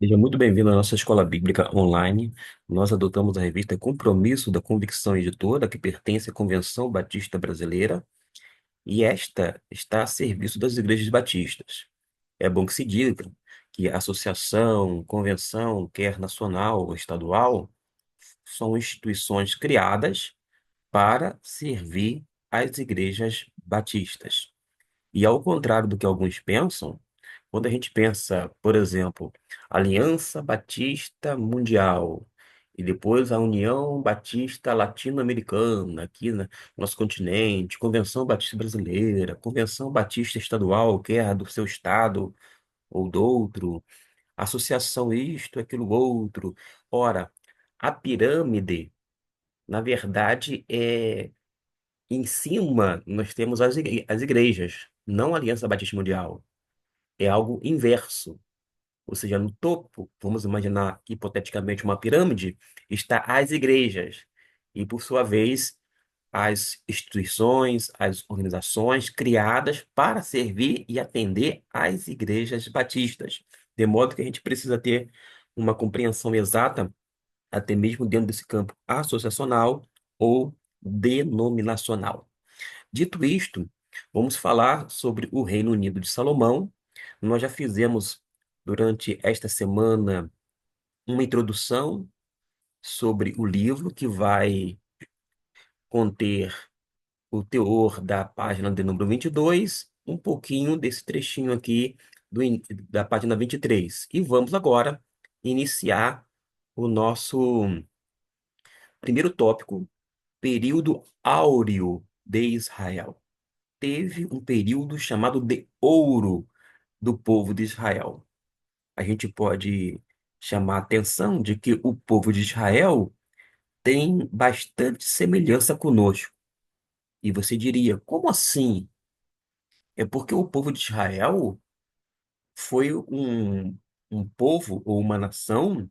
Seja muito bem-vindo à nossa Escola Bíblica Online. Nós adotamos a revista Compromisso da Convicção Editora, que pertence à Convenção Batista Brasileira, e esta está a serviço das igrejas batistas. É bom que se diga que a associação, convenção, quer nacional ou estadual, são instituições criadas para servir as igrejas batistas. E ao contrário do que alguns pensam, quando a gente pensa, por exemplo, Aliança Batista Mundial e depois a União Batista Latino-Americana aqui no nosso continente, Convenção Batista Brasileira, Convenção Batista Estadual, quer do seu estado ou do outro, associação isto, aquilo outro. Ora, a pirâmide, na verdade, em cima nós temos as igrejas, não a Aliança Batista Mundial. É algo inverso. Ou seja, no topo, vamos imaginar hipoteticamente uma pirâmide, está as igrejas. E, por sua vez, as instituições, as organizações criadas para servir e atender às igrejas batistas. De modo que a gente precisa ter uma compreensão exata, até mesmo dentro desse campo associacional ou denominacional. Dito isto, vamos falar sobre o Reino Unido de Salomão. Nós já fizemos durante esta semana uma introdução sobre o livro que vai conter o teor da página de número 22, um pouquinho desse trechinho aqui da página 23. E vamos agora iniciar o nosso primeiro tópico, período áureo de Israel. Teve um período chamado de ouro do povo de Israel. A gente pode chamar a atenção de que o povo de Israel tem bastante semelhança conosco. E você diria, como assim? É porque o povo de Israel foi um povo ou uma nação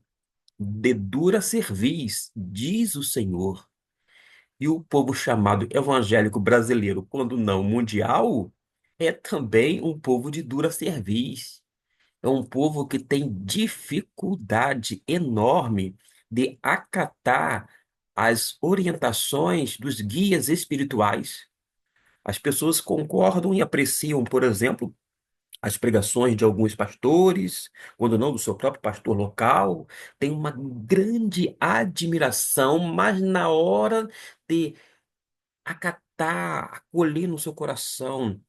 de dura cerviz, diz o Senhor. E o povo chamado evangélico brasileiro, quando não mundial, é também um povo de dura cerviz. É um povo que tem dificuldade enorme de acatar as orientações dos guias espirituais. As pessoas concordam e apreciam, por exemplo, as pregações de alguns pastores, quando não do seu próprio pastor local, tem uma grande admiração, mas na hora de acatar, acolher no seu coração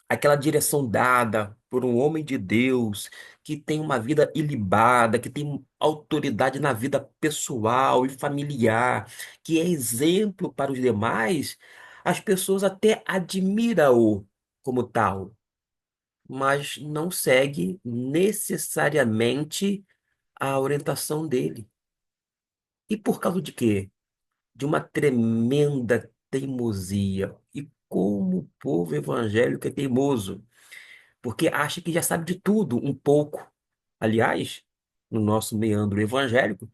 aquela direção dada por um homem de Deus que tem uma vida ilibada, que tem autoridade na vida pessoal e familiar, que é exemplo para os demais, as pessoas até admiram-o como tal, mas não segue necessariamente a orientação dele. E por causa de quê? De uma tremenda teimosia. E como o povo evangélico é teimoso, porque acha que já sabe de tudo um pouco. Aliás, no nosso meandro evangélico,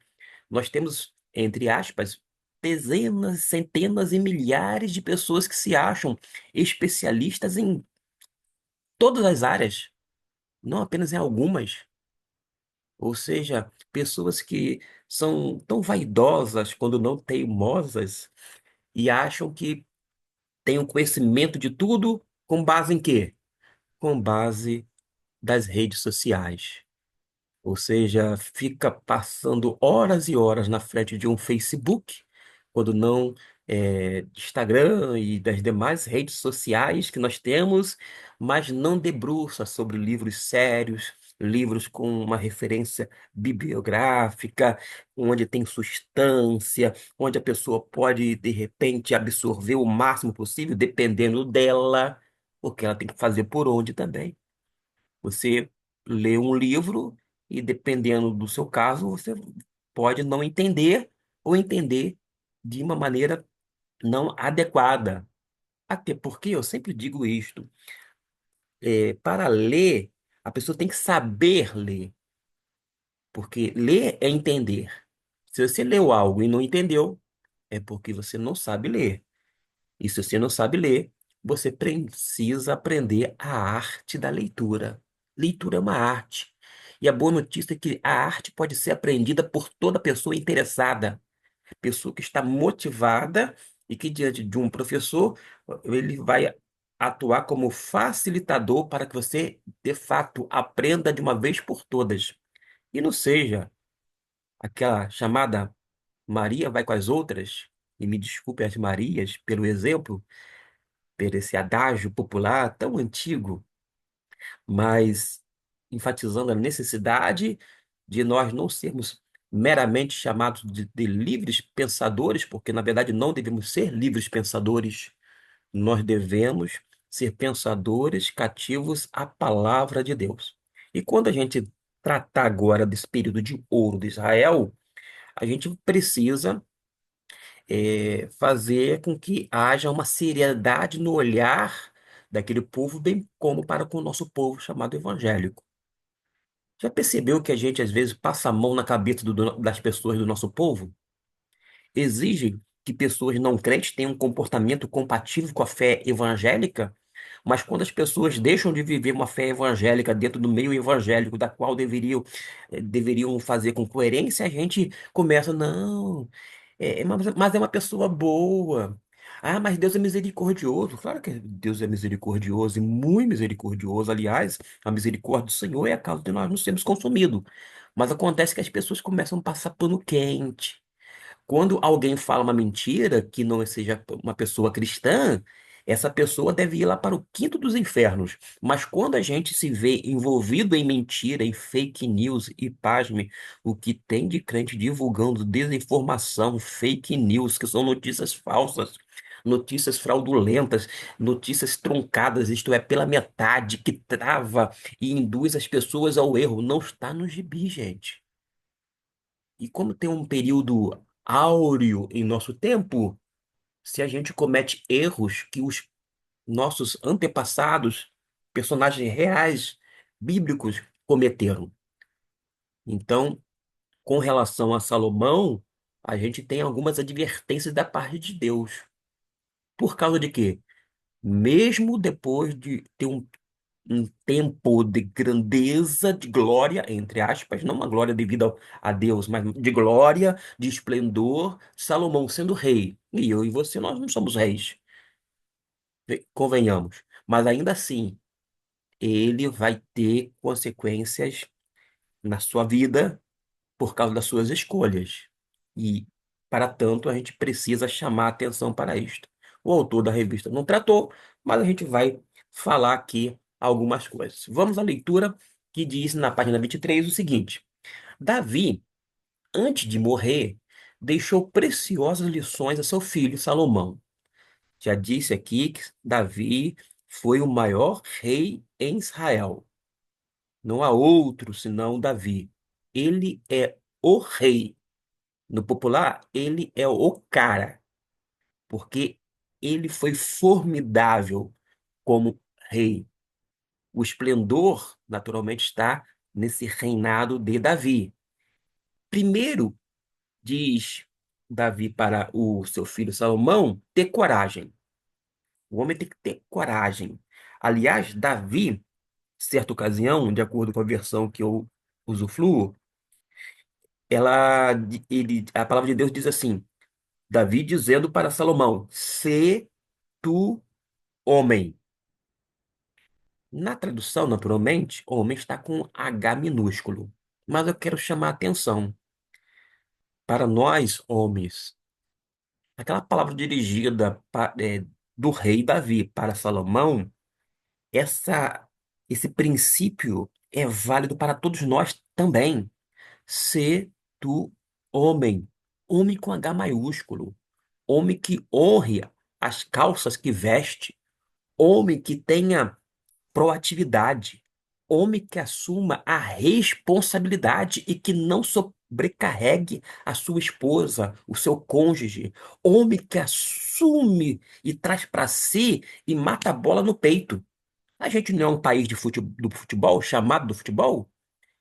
nós temos, entre aspas, dezenas, centenas e milhares de pessoas que se acham especialistas em todas as áreas, não apenas em algumas. Ou seja, pessoas que são tão vaidosas quando não teimosas e acham que têm o conhecimento de tudo com base em quê? Com base das redes sociais. Ou seja, fica passando horas e horas na frente de um Facebook, quando não de Instagram e das demais redes sociais que nós temos, mas não debruça sobre livros sérios, livros com uma referência bibliográfica, onde tem substância, onde a pessoa pode, de repente, absorver o máximo possível, dependendo dela, porque ela tem que fazer por onde também. Você lê um livro e, dependendo do seu caso, você pode não entender ou entender de uma maneira não adequada. Até porque eu sempre digo isto, para ler, a pessoa tem que saber ler, porque ler é entender. Se você leu algo e não entendeu, é porque você não sabe ler. E se você não sabe ler, você precisa aprender a arte da leitura. Leitura é uma arte. E a boa notícia é que a arte pode ser aprendida por toda pessoa interessada, pessoa que está motivada e que, diante de um professor, ele vai atuar como facilitador para que você, de fato, aprenda de uma vez por todas. E não seja aquela chamada Maria vai com as outras, e me desculpe as Marias pelo exemplo, por esse adágio popular tão antigo, mas enfatizando a necessidade de nós não sermos meramente chamados de livres pensadores, porque na verdade não devemos ser livres pensadores, nós devemos ser pensadores cativos à palavra de Deus. E quando a gente tratar agora desse período de ouro de Israel, a gente precisa fazer com que haja uma seriedade no olhar daquele povo, bem como para com o nosso povo chamado evangélico. Já percebeu que a gente às vezes passa a mão na cabeça das pessoas do nosso povo? Exige que pessoas não crentes tenham um comportamento compatível com a fé evangélica, mas quando as pessoas deixam de viver uma fé evangélica dentro do meio evangélico, da qual deveriam fazer com coerência, a gente começa, não, mas é uma pessoa boa. Ah, mas Deus é misericordioso. Claro que Deus é misericordioso e muito misericordioso. Aliás, a misericórdia do Senhor é a causa de nós não sermos consumidos. Mas acontece que as pessoas começam a passar pano quente. Quando alguém fala uma mentira que não seja uma pessoa cristã, essa pessoa deve ir lá para o quinto dos infernos. Mas quando a gente se vê envolvido em mentira, em fake news, e pasme, o que tem de crente divulgando desinformação, fake news, que são notícias falsas, notícias fraudulentas, notícias truncadas, isto é, pela metade, que trava e induz as pessoas ao erro, não está no gibi, gente. E como tem um período áureo em nosso tempo, se a gente comete erros que os nossos antepassados, personagens reais, bíblicos, cometeram. Então, com relação a Salomão, a gente tem algumas advertências da parte de Deus. Por causa de quê? Mesmo depois de ter um tempo de grandeza, de glória, entre aspas, não uma glória devida a Deus, mas de glória, de esplendor, Salomão sendo rei. E eu e você, nós não somos reis, convenhamos. Mas ainda assim, ele vai ter consequências na sua vida por causa das suas escolhas. E, para tanto, a gente precisa chamar atenção para isto. O autor da revista não tratou, mas a gente vai falar aqui algumas coisas. Vamos à leitura que diz na página 23 o seguinte: Davi, antes de morrer, deixou preciosas lições a seu filho Salomão. Já disse aqui que Davi foi o maior rei em Israel. Não há outro senão Davi. Ele é o rei. No popular, ele é o cara, porque ele foi formidável como rei. O esplendor, naturalmente, está nesse reinado de Davi. Primeiro, diz Davi para o seu filho Salomão, ter coragem. O homem tem que ter coragem. Aliás, Davi, certa ocasião, de acordo com a versão que eu usufruo, a palavra de Deus diz assim: Davi dizendo para Salomão: "Se tu homem". Na tradução, naturalmente, homem está com H minúsculo. Mas eu quero chamar a atenção para nós, homens. Aquela palavra dirigida do rei Davi para Salomão, essa, esse princípio é válido para todos nós também. Se tu homem, homem com H maiúsculo, homem que honre as calças que veste, homem que tenha proatividade, homem que assuma a responsabilidade e que não sobrecarregue a sua esposa, o seu cônjuge, homem que assume e traz para si e mata a bola no peito. A gente não é um país do futebol, chamado do futebol?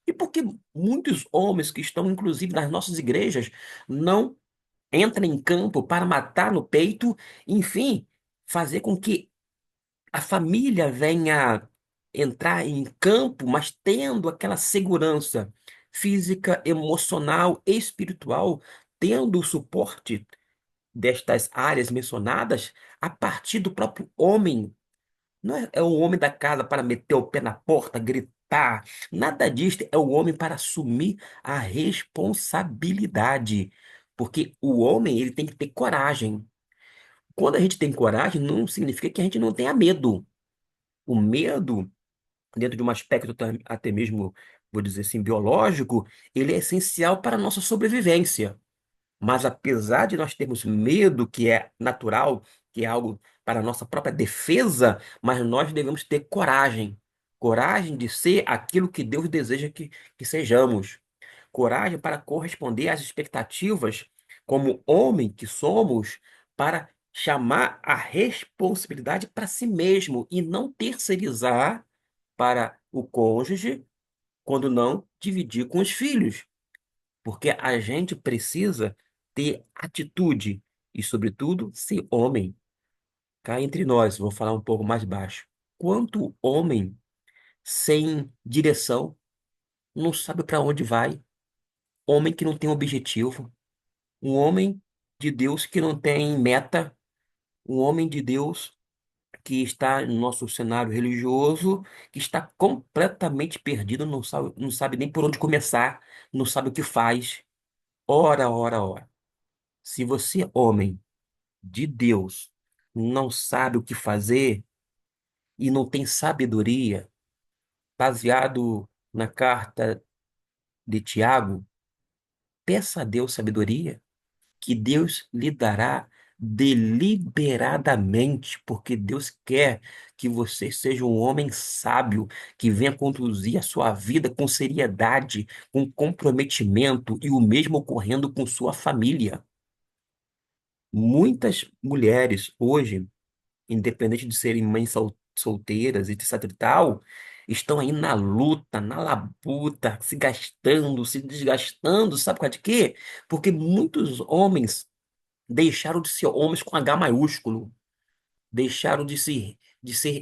E por que muitos homens que estão, inclusive, nas nossas igrejas, não entram em campo para matar no peito, enfim, fazer com que a família venha entrar em campo, mas tendo aquela segurança física, emocional, espiritual, tendo o suporte destas áreas mencionadas a partir do próprio homem. Não é o homem da casa para meter o pé na porta, gritar. Nada disso. É o homem para assumir a responsabilidade. Porque o homem, ele tem que ter coragem. Quando a gente tem coragem, não significa que a gente não tenha medo. O medo, dentro de um aspecto até mesmo, vou dizer assim, biológico, ele é essencial para a nossa sobrevivência. Mas apesar de nós termos medo, que é natural, que é algo para a nossa própria defesa, mas nós devemos ter coragem. Coragem de ser aquilo que Deus deseja que sejamos. Coragem para corresponder às expectativas, como homem que somos, para chamar a responsabilidade para si mesmo e não terceirizar para o cônjuge quando não dividir com os filhos. Porque a gente precisa ter atitude e, sobretudo, ser homem. Cá entre nós, vou falar um pouco mais baixo. Quanto homem sem direção, não sabe para onde vai, homem que não tem objetivo, um homem de Deus que não tem meta, um homem de Deus que está no nosso cenário religioso, que está completamente perdido, não sabe nem por onde começar, não sabe o que faz. Ora, ora, ora. Se você, homem de Deus, não sabe o que fazer e não tem sabedoria, baseado na carta de Tiago, peça a Deus sabedoria, que Deus lhe dará deliberadamente, porque Deus quer que você seja um homem sábio, que venha conduzir a sua vida com seriedade, com comprometimento e o mesmo ocorrendo com sua família. Muitas mulheres hoje, independente de serem mães solteiras e etc e tal, estão aí na luta, na labuta, se gastando, se desgastando, sabe por causa de quê? Porque muitos homens deixaram de ser homens com H maiúsculo, deixaram de ser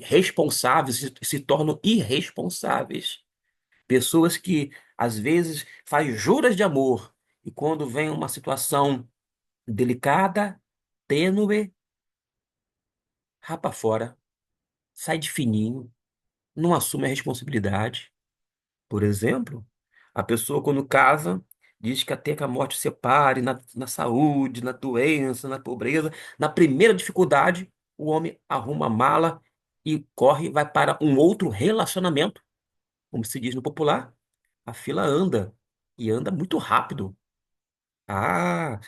responsáveis, se tornam irresponsáveis. Pessoas que, às vezes, fazem juras de amor e quando vem uma situação delicada, tênue, rapa fora, sai de fininho, não assume a responsabilidade. Por exemplo, a pessoa quando casa diz que até que a morte separe na saúde, na doença, na pobreza. Na primeira dificuldade, o homem arruma a mala e corre, vai para um outro relacionamento. Como se diz no popular, a fila anda e anda muito rápido. Ah,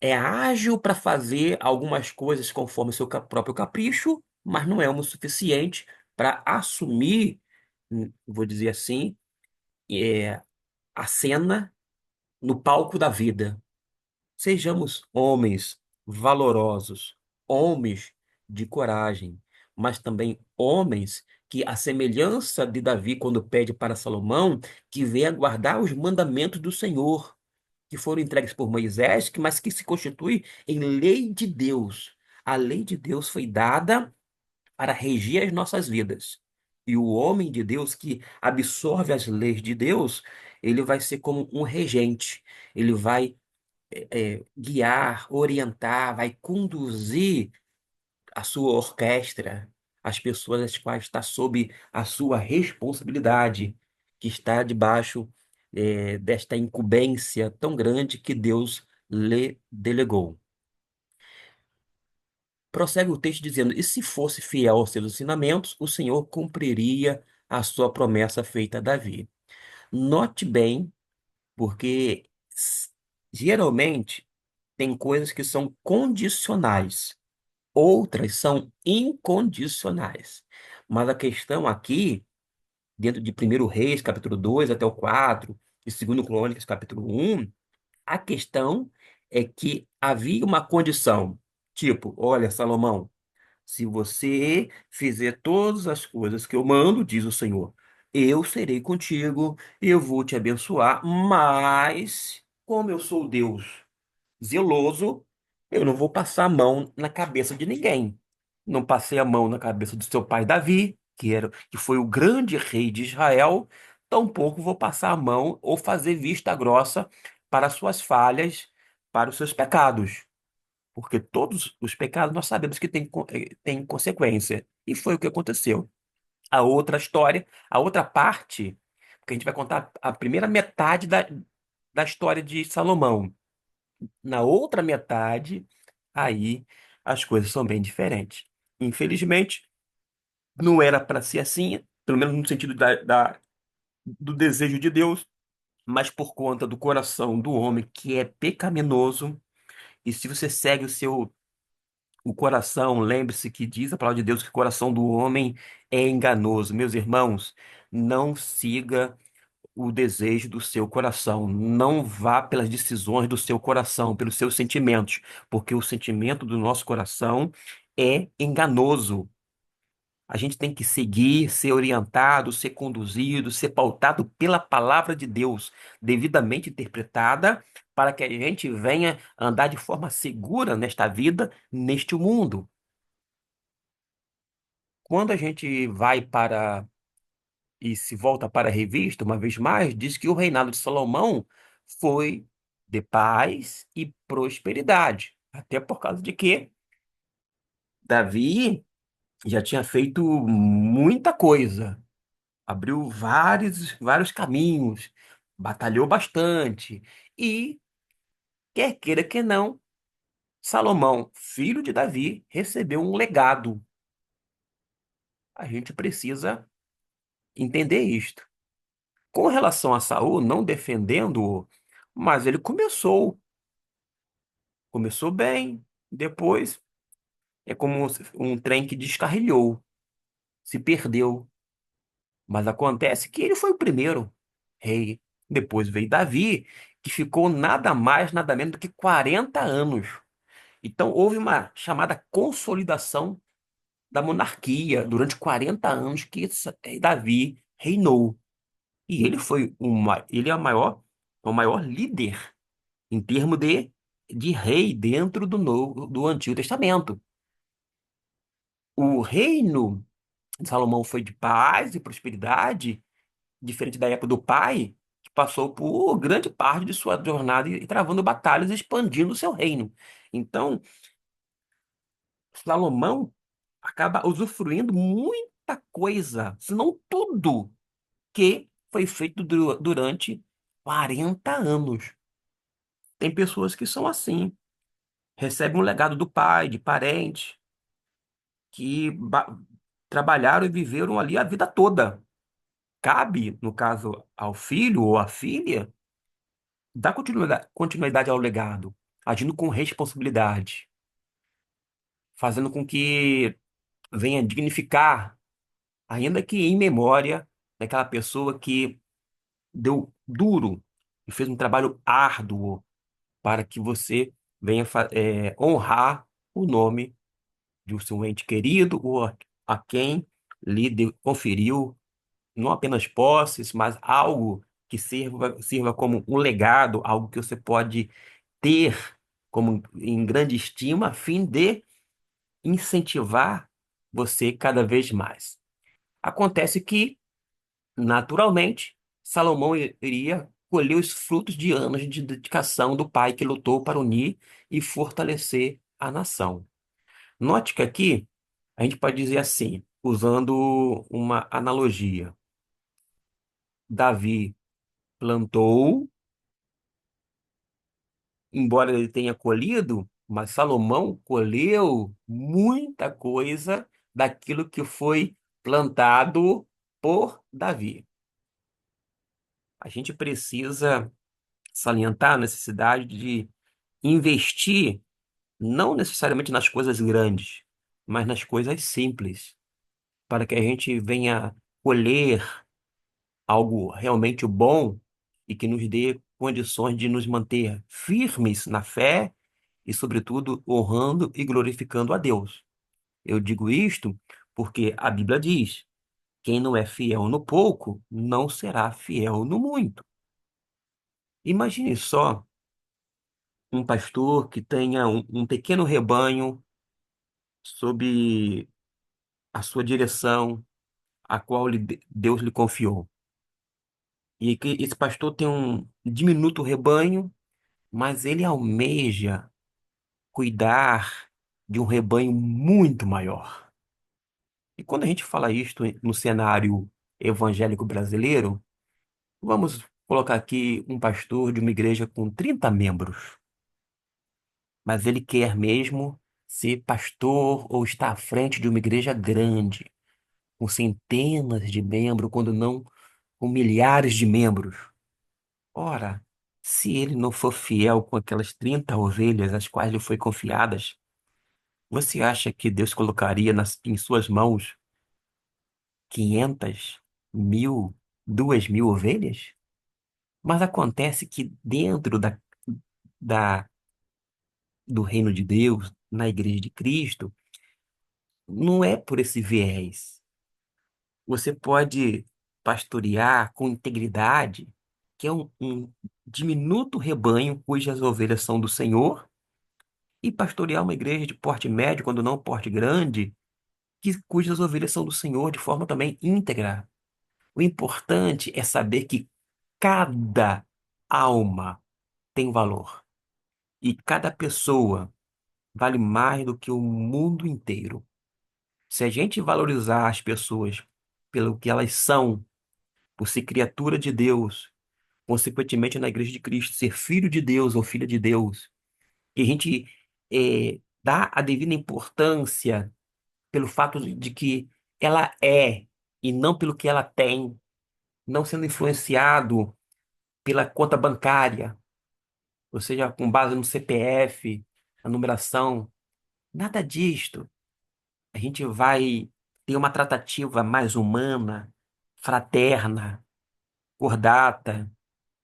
é ágil para fazer algumas coisas conforme seu próprio capricho, mas não é o suficiente para assumir, vou dizer assim, é, a cena no palco da vida. Sejamos homens valorosos, homens de coragem, mas também homens que, à semelhança de Davi, quando pede para Salomão, que venha guardar os mandamentos do Senhor, que foram entregues por Moisés, mas que se constitui em lei de Deus. A lei de Deus foi dada para regir as nossas vidas. E o homem de Deus que absorve as leis de Deus, ele vai ser como um regente. Ele vai guiar, orientar, vai conduzir a sua orquestra, as pessoas as quais está sob a sua responsabilidade, que está debaixo desta incumbência tão grande que Deus lhe delegou. Prossegue o texto dizendo: E se fosse fiel aos seus ensinamentos, o Senhor cumpriria a sua promessa feita a Davi. Note bem, porque geralmente tem coisas que são condicionais, outras são incondicionais. Mas a questão aqui, dentro de 1 Reis, capítulo 2 até o 4, e 2 Crônicas, capítulo 1, a questão é que havia uma condição. Tipo, olha, Salomão, se você fizer todas as coisas que eu mando, diz o Senhor, eu serei contigo, eu vou te abençoar, mas como eu sou Deus zeloso, eu não vou passar a mão na cabeça de ninguém. Não passei a mão na cabeça do seu pai Davi, que foi o grande rei de Israel, tampouco vou passar a mão ou fazer vista grossa para as suas falhas, para os seus pecados. Porque todos os pecados nós sabemos que têm consequência. E foi o que aconteceu. A outra história, a outra parte, porque a gente vai contar a primeira metade da história de Salomão. Na outra metade, aí as coisas são bem diferentes. Infelizmente, não era para ser assim, pelo menos no sentido do desejo de Deus, mas por conta do coração do homem que é pecaminoso. E se você segue o coração, lembre-se que diz a palavra de Deus que o coração do homem é enganoso. Meus irmãos, não siga o desejo do seu coração. Não vá pelas decisões do seu coração, pelos seus sentimentos, porque o sentimento do nosso coração é enganoso. A gente tem que seguir, ser orientado, ser conduzido, ser pautado pela palavra de Deus, devidamente interpretada, para que a gente venha andar de forma segura nesta vida, neste mundo. Quando a gente vai para e se volta para a revista, uma vez mais, diz que o reinado de Salomão foi de paz e prosperidade. Até por causa de que Davi já tinha feito muita coisa, abriu vários caminhos, batalhou bastante. E, quer queira que não, Salomão, filho de Davi, recebeu um legado. A gente precisa entender isto. Com relação a Saul, não defendendo-o, mas ele começou bem, depois é como um trem que descarrilhou, se perdeu. Mas acontece que ele foi o primeiro rei. Depois veio Davi, que ficou nada mais, nada menos do que 40 anos. Então houve uma chamada consolidação da monarquia durante 40 anos que Davi reinou. E ele foi ele é o maior líder em termos de rei dentro do Antigo Testamento. O reino de Salomão foi de paz e prosperidade, diferente da época do pai, que passou por grande parte de sua jornada e travando batalhas e expandindo o seu reino. Então, Salomão acaba usufruindo muita coisa, se não tudo, que foi feito durante 40 anos. Tem pessoas que são assim, recebem um legado do pai, de parente, que trabalharam e viveram ali a vida toda. Cabe, no caso, ao filho ou à filha, dar continuidade ao legado, agindo com responsabilidade, fazendo com que venha dignificar, ainda que em memória daquela pessoa que deu duro e fez um trabalho árduo para que você venha honrar o nome de um seu ente querido ou a quem conferiu não apenas posses, mas algo que sirva como um legado, algo que você pode ter como em grande estima, a fim de incentivar você cada vez mais. Acontece que, naturalmente, Salomão iria colher os frutos de anos de dedicação do pai que lutou para unir e fortalecer a nação. Note que aqui a gente pode dizer assim, usando uma analogia: Davi plantou, embora ele tenha colhido, mas Salomão colheu muita coisa daquilo que foi plantado por Davi. A gente precisa salientar a necessidade de investir não necessariamente nas coisas grandes, mas nas coisas simples, para que a gente venha colher algo realmente bom e que nos dê condições de nos manter firmes na fé e, sobretudo, honrando e glorificando a Deus. Eu digo isto porque a Bíblia diz: quem não é fiel no pouco, não será fiel no muito. Imagine só um pastor que tenha um pequeno rebanho sob a sua direção, a qual Deus lhe confiou. E que esse pastor tem um diminuto rebanho, mas ele almeja cuidar de um rebanho muito maior. E quando a gente fala isto no cenário evangélico brasileiro, vamos colocar aqui um pastor de uma igreja com 30 membros, mas ele quer mesmo ser pastor ou estar à frente de uma igreja grande, com centenas de membros, quando não com milhares de membros. Ora, se ele não for fiel com aquelas 30 ovelhas às quais lhe foi confiadas, você acha que Deus colocaria em suas mãos 500, 1.000, 2.000 ovelhas? Mas acontece que dentro da, do reino de Deus, na igreja de Cristo, não é por esse viés. Você pode pastorear com integridade, que é um diminuto rebanho cujas ovelhas são do Senhor, e pastorear uma igreja de porte médio, quando não porte grande, cujas ovelhas são do Senhor de forma também íntegra. O importante é saber que cada alma tem valor e cada pessoa vale mais do que o mundo inteiro. Se a gente valorizar as pessoas pelo que elas são, por ser criatura de Deus, consequentemente na Igreja de Cristo, ser filho de Deus ou filha de Deus, e a gente dá a devida importância pelo fato de que ela é e não pelo que ela tem, não sendo influenciado pela conta bancária, ou seja, com base no CPF, a numeração, nada disto. A gente vai ter uma tratativa mais humana, fraterna, cordata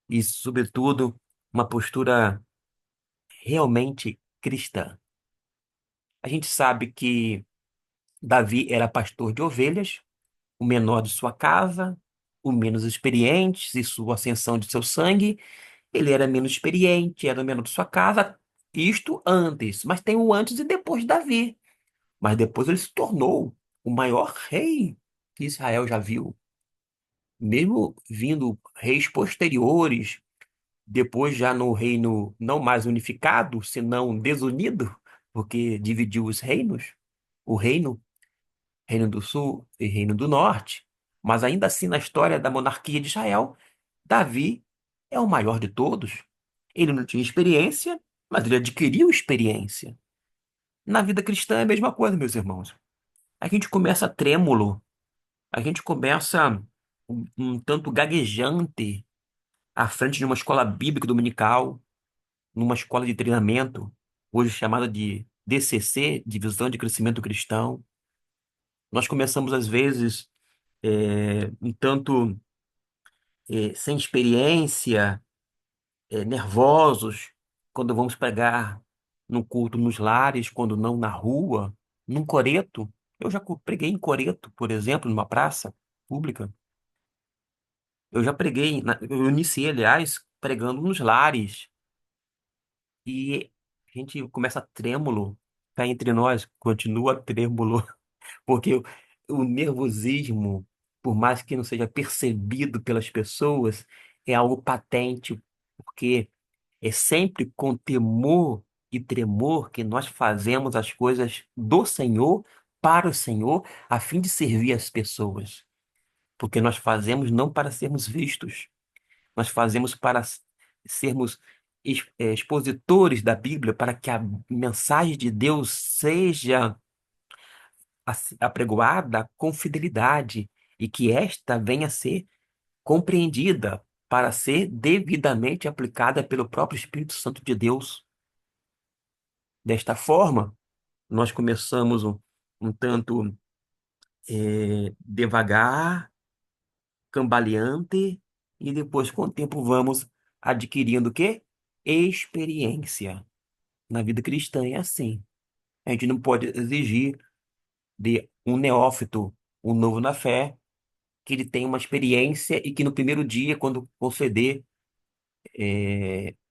e, sobretudo, uma postura realmente cristã. A gente sabe que Davi era pastor de ovelhas, o menor de sua casa, o menos experiente, e sua ascensão de seu sangue. Ele era menos experiente, era o menor de sua casa, isto antes, mas tem o antes e depois de Davi. Mas depois ele se tornou o maior rei que Israel já viu. Mesmo vindo reis posteriores, depois já no reino não mais unificado, senão desunido, porque dividiu os reinos, o Reino do Sul e Reino do Norte. Mas ainda assim, na história da monarquia de Israel, Davi é o maior de todos. Ele não tinha experiência, mas ele adquiriu experiência. Na vida cristã é a mesma coisa, meus irmãos. A gente começa trêmulo, a gente começa um tanto gaguejante à frente de uma escola bíblica dominical, numa escola de treinamento, hoje chamada de DCC, Divisão de Crescimento Cristão. Nós começamos, às vezes, um tanto sem experiência, nervosos, quando vamos pregar num culto nos lares, quando não na rua, num coreto. Eu já preguei em coreto, por exemplo, numa praça pública. Eu já preguei, eu iniciei, aliás, pregando nos lares. E a gente começa trêmulo, cá entre nós, continua trêmulo, porque o nervosismo, por mais que não seja percebido pelas pessoas, é algo patente, porque é sempre com temor e tremor que nós fazemos as coisas do Senhor, para o Senhor, a fim de servir as pessoas. Porque nós fazemos não para sermos vistos, nós fazemos para sermos expositores da Bíblia, para que a mensagem de Deus seja apregoada com fidelidade e que esta venha a ser compreendida para ser devidamente aplicada pelo próprio Espírito Santo de Deus. Desta forma, nós começamos um tanto devagar, cambaleante, e depois, com o tempo, vamos adquirindo o quê? Experiência. Na vida cristã é assim. A gente não pode exigir de um neófito, um novo na fé, que ele tenha uma experiência e que no primeiro dia, quando conceder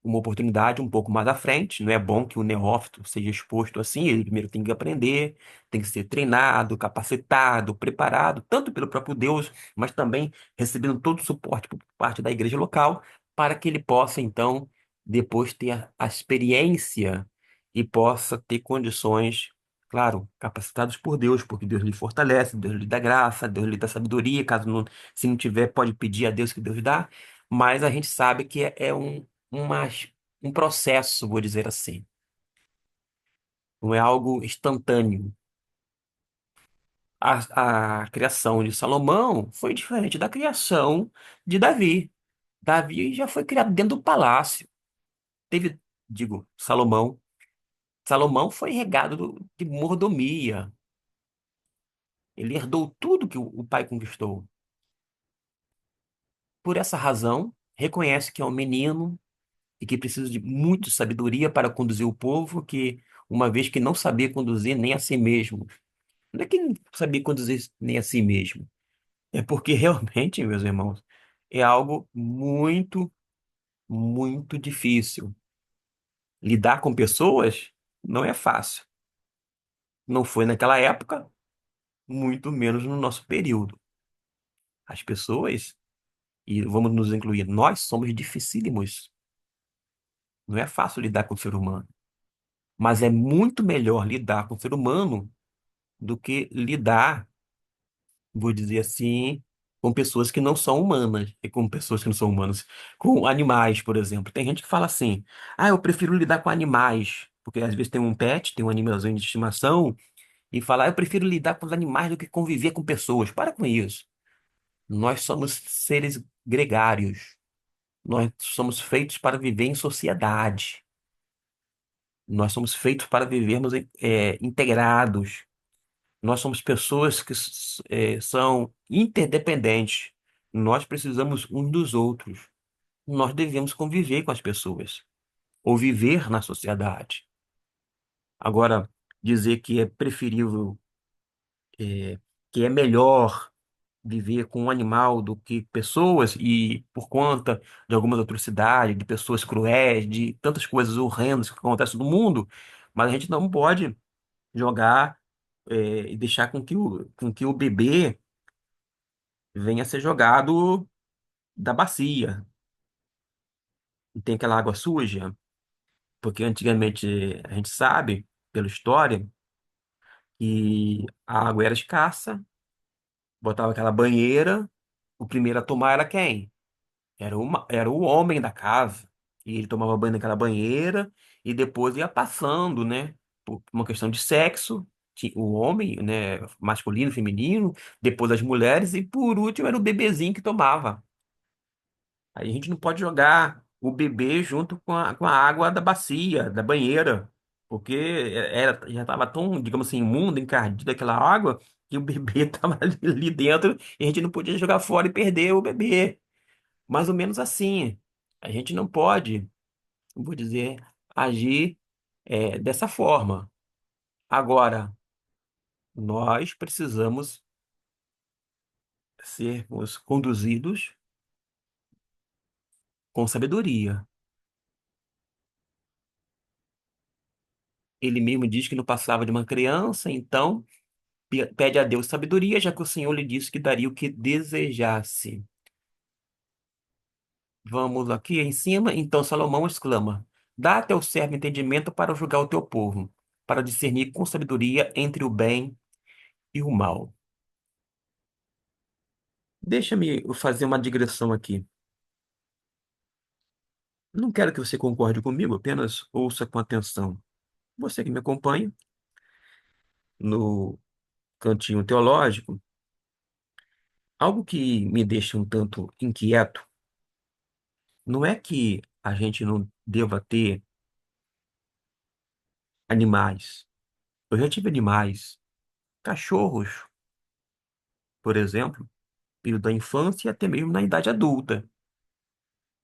uma oportunidade um pouco mais à frente. Não é bom que o neófito seja exposto assim. Ele primeiro tem que aprender, tem que ser treinado, capacitado, preparado, tanto pelo próprio Deus, mas também recebendo todo o suporte por parte da igreja local, para que ele possa, então, depois ter a experiência e possa ter condições. Claro, capacitados por Deus, porque Deus lhe fortalece, Deus lhe dá graça, Deus lhe dá sabedoria. Caso não, se não tiver, pode pedir a Deus que Deus dá, mas a gente sabe que é um processo, vou dizer assim, não é algo instantâneo. A criação de Salomão foi diferente da criação de Davi. Davi já foi criado dentro do palácio. Teve, digo, Salomão. Salomão foi regado de mordomia. Ele herdou tudo que o pai conquistou. Por essa razão, reconhece que é um menino e que precisa de muita sabedoria para conduzir o povo, que uma vez que não sabia conduzir nem a si mesmo. Não é que não sabia conduzir nem a si mesmo, é porque realmente, meus irmãos, é algo muito, muito difícil. Lidar com pessoas não é fácil. Não foi naquela época, muito menos no nosso período. As pessoas, e vamos nos incluir, nós somos dificílimos. Não é fácil lidar com o ser humano. Mas é muito melhor lidar com o ser humano do que lidar, vou dizer assim, com pessoas que não são humanas, e com pessoas que não são humanas, com animais, por exemplo. Tem gente que fala assim: ah, eu prefiro lidar com animais, porque às vezes tem um pet, tem um animalzinho de estimação, e fala: "Ah, eu prefiro lidar com os animais do que conviver com pessoas." Para com isso. Nós somos seres gregários. Nós somos feitos para viver em sociedade. Nós somos feitos para vivermos integrados. Nós somos pessoas que são interdependentes. Nós precisamos uns dos outros. Nós devemos conviver com as pessoas, ou viver na sociedade. Agora, dizer que é preferível, é, que é melhor viver com um animal do que pessoas, e por conta de algumas atrocidades, de pessoas cruéis, de tantas coisas horrendas que acontecem no mundo, mas a gente não pode jogar, e deixar com que o bebê venha a ser jogado da bacia. E tem aquela água suja, porque antigamente a gente sabe, pela história, que a água era escassa, botava aquela banheira, o primeiro a tomar era quem? Era o homem da casa. E ele tomava banho naquela banheira e depois ia passando, né? Por uma questão de sexo, o homem, né? Masculino, feminino, depois as mulheres e por último era o bebezinho que tomava. Aí a gente não pode jogar o bebê junto com a água da bacia, da banheira, porque já estava tão, digamos assim, imunda, encardida aquela água, que o bebê estava ali dentro e a gente não podia jogar fora e perder o bebê. Mais ou menos assim. A gente não pode, vou dizer, agir dessa forma. Agora, nós precisamos sermos conduzidos com sabedoria. Ele mesmo diz que não passava de uma criança, então pede a Deus sabedoria, já que o Senhor lhe disse que daria o que desejasse. Vamos aqui em cima. Então Salomão exclama: Dá a teu servo entendimento para julgar o teu povo, para discernir com sabedoria entre o bem e o mal. Deixa-me fazer uma digressão aqui. Não quero que você concorde comigo, apenas ouça com atenção. Você que me acompanha no cantinho teológico, algo que me deixa um tanto inquieto não é que a gente não deva ter animais. Eu já tive animais, cachorros, por exemplo, período da infância e até mesmo na idade adulta,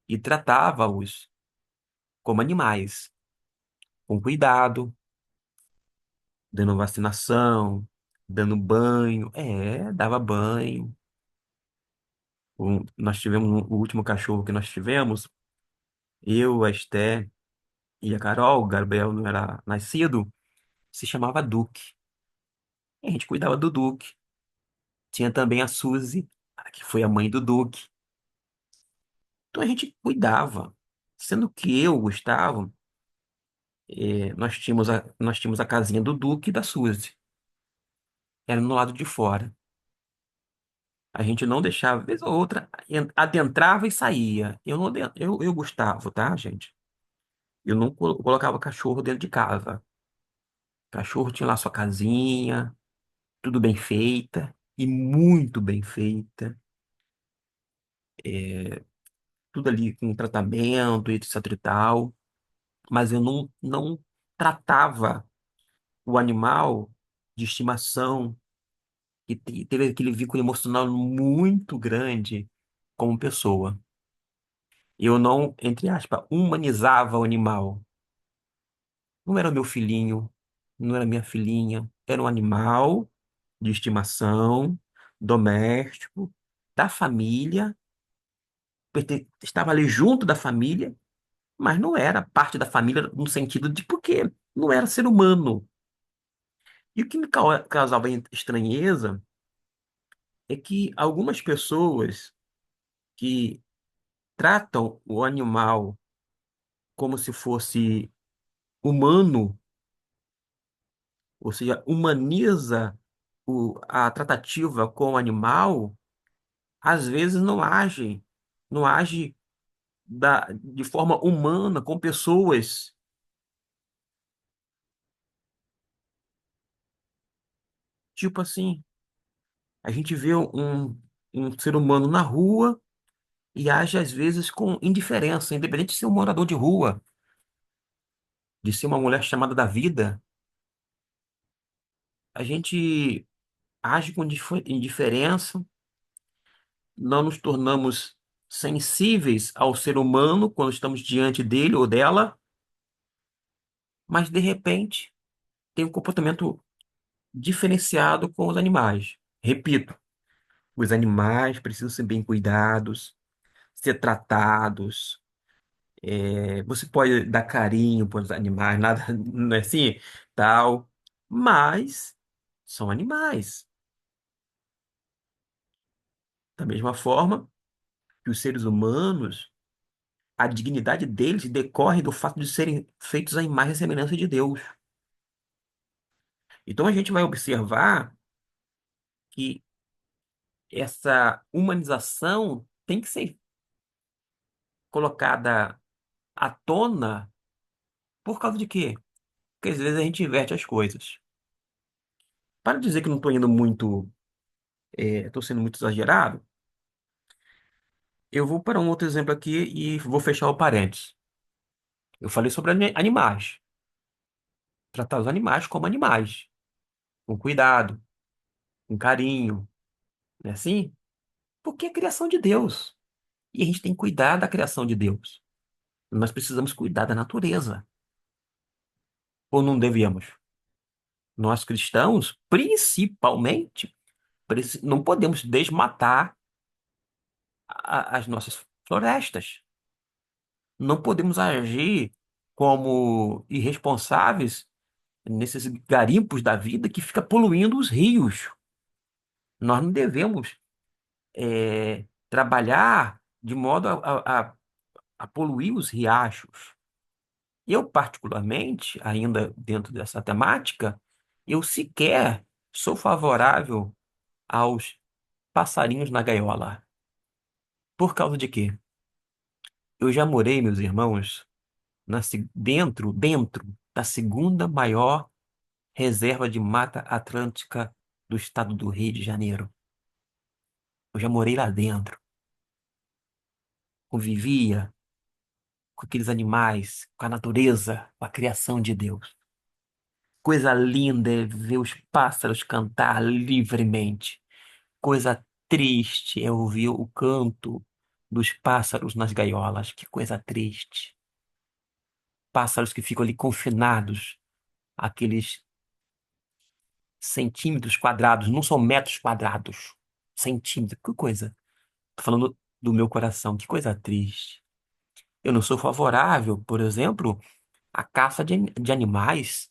e tratava-os como animais, com cuidado, dando vacinação, dando banho. Dava banho. Nós tivemos o último cachorro que nós tivemos. Eu, a Esté e a Carol, o Gabriel não era nascido, se chamava Duque. E a gente cuidava do Duque. Tinha também a Suzy, que foi a mãe do Duque. Então a gente cuidava. Sendo que eu, Gustavo, nós tínhamos a casinha do Duque e da Suzy. Era no lado de fora. A gente não deixava, vez ou outra, adentrava e saía. Eu, não, eu, Gustavo, tá, gente? Eu não colocava cachorro dentro de casa. Cachorro tinha lá sua casinha, tudo bem feita, e muito bem feita. Tudo ali com tratamento, etc e tal. Mas eu não tratava o animal de estimação, que teve aquele vínculo emocional muito grande como pessoa. Eu não, entre aspas, humanizava o animal. Não era meu filhinho, não era minha filhinha. Era um animal de estimação, doméstico, da família, estava ali junto da família, mas não era parte da família no sentido de porque não era ser humano. E o que me causava estranheza é que algumas pessoas que tratam o animal como se fosse humano, ou seja, humaniza a tratativa com o animal, às vezes não age de forma humana com pessoas. Tipo assim, a gente vê um ser humano na rua e age às vezes com indiferença, independente de ser um morador de rua, de ser uma mulher chamada da vida, a gente age com indiferença, não nos tornamos sensíveis ao ser humano quando estamos diante dele ou dela, mas de repente tem um comportamento diferenciado com os animais. Repito, os animais precisam ser bem cuidados, ser tratados. Você pode dar carinho para os animais, nada, não é assim, tal, mas são animais. Da mesma forma que os seres humanos, a dignidade deles decorre do fato de serem feitos à imagem e semelhança de Deus. Então a gente vai observar que essa humanização tem que ser colocada à tona por causa de quê? Porque às vezes a gente inverte as coisas. Para dizer que não estou indo muito, estou sendo muito exagerado, eu vou para um outro exemplo aqui e vou fechar o parênteses. Eu falei sobre animais. Tratar os animais como animais, com cuidado, com carinho, não é assim? Porque é a criação de Deus. E a gente tem que cuidar da criação de Deus. Nós precisamos cuidar da natureza. Ou não devemos? Nós cristãos, principalmente, não podemos desmatar as nossas florestas. Não podemos agir como irresponsáveis nesses garimpos da vida que fica poluindo os rios. Nós não devemos trabalhar de modo a poluir os riachos. Eu, particularmente, ainda dentro dessa temática, eu sequer sou favorável aos passarinhos na gaiola. Por causa de quê? Eu já morei, meus irmãos, dentro da segunda maior reserva de Mata Atlântica do estado do Rio de Janeiro. Eu já morei lá dentro, convivia com aqueles animais, com a natureza, com a criação de Deus. Coisa linda é ver os pássaros cantar livremente. Coisa triste é ouvir o canto dos pássaros nas gaiolas. Que coisa triste. Pássaros que ficam ali confinados, aqueles centímetros quadrados, não são metros quadrados. Centímetros, que coisa. Tô falando do meu coração, que coisa triste. Eu não sou favorável, por exemplo, à caça de animais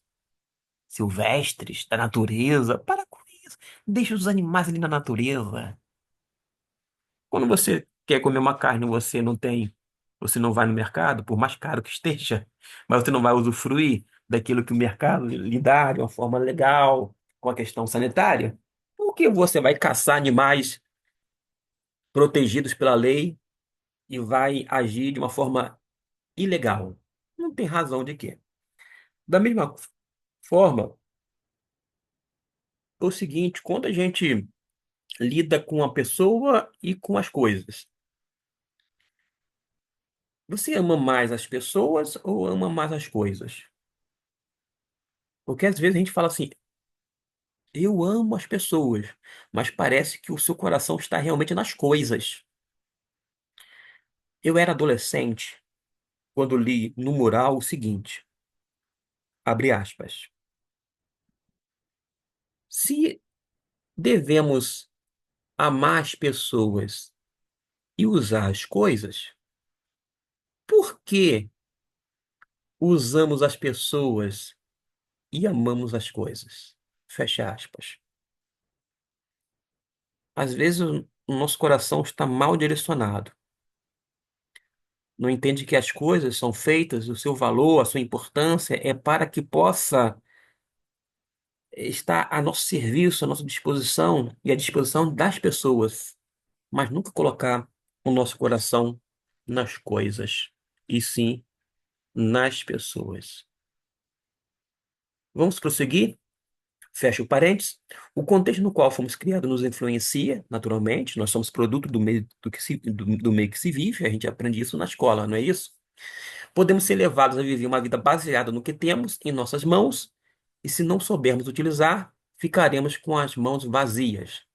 silvestres, da natureza. Para com isso. Deixa os animais ali na natureza. Quando você quer comer uma carne e você não tem, você não vai no mercado, por mais caro que esteja, mas você não vai usufruir daquilo que o mercado lhe dá de uma forma legal, com a questão sanitária, por que você vai caçar animais protegidos pela lei e vai agir de uma forma ilegal? Não tem razão de quê. Da mesma forma, é o seguinte, quando a gente lida com a pessoa e com as coisas, você ama mais as pessoas ou ama mais as coisas? Porque às vezes a gente fala assim, eu amo as pessoas, mas parece que o seu coração está realmente nas coisas. Eu era adolescente quando li no mural o seguinte, abre aspas, se devemos amar as pessoas e usar as coisas, por que usamos as pessoas e amamos as coisas? Fecha aspas. Às vezes o nosso coração está mal direcionado. Não entende que as coisas são feitas, o seu valor, a sua importância é para que possa estar a nosso serviço, à nossa disposição e à disposição das pessoas, mas nunca colocar o nosso coração nas coisas, e sim nas pessoas. Vamos prosseguir? Fecha o parênteses. O contexto no qual fomos criados nos influencia, naturalmente. Nós somos produto do meio do meio que se vive. A gente aprende isso na escola, não é isso? Podemos ser levados a viver uma vida baseada no que temos em nossas mãos, e se não soubermos utilizar, ficaremos com as mãos vazias.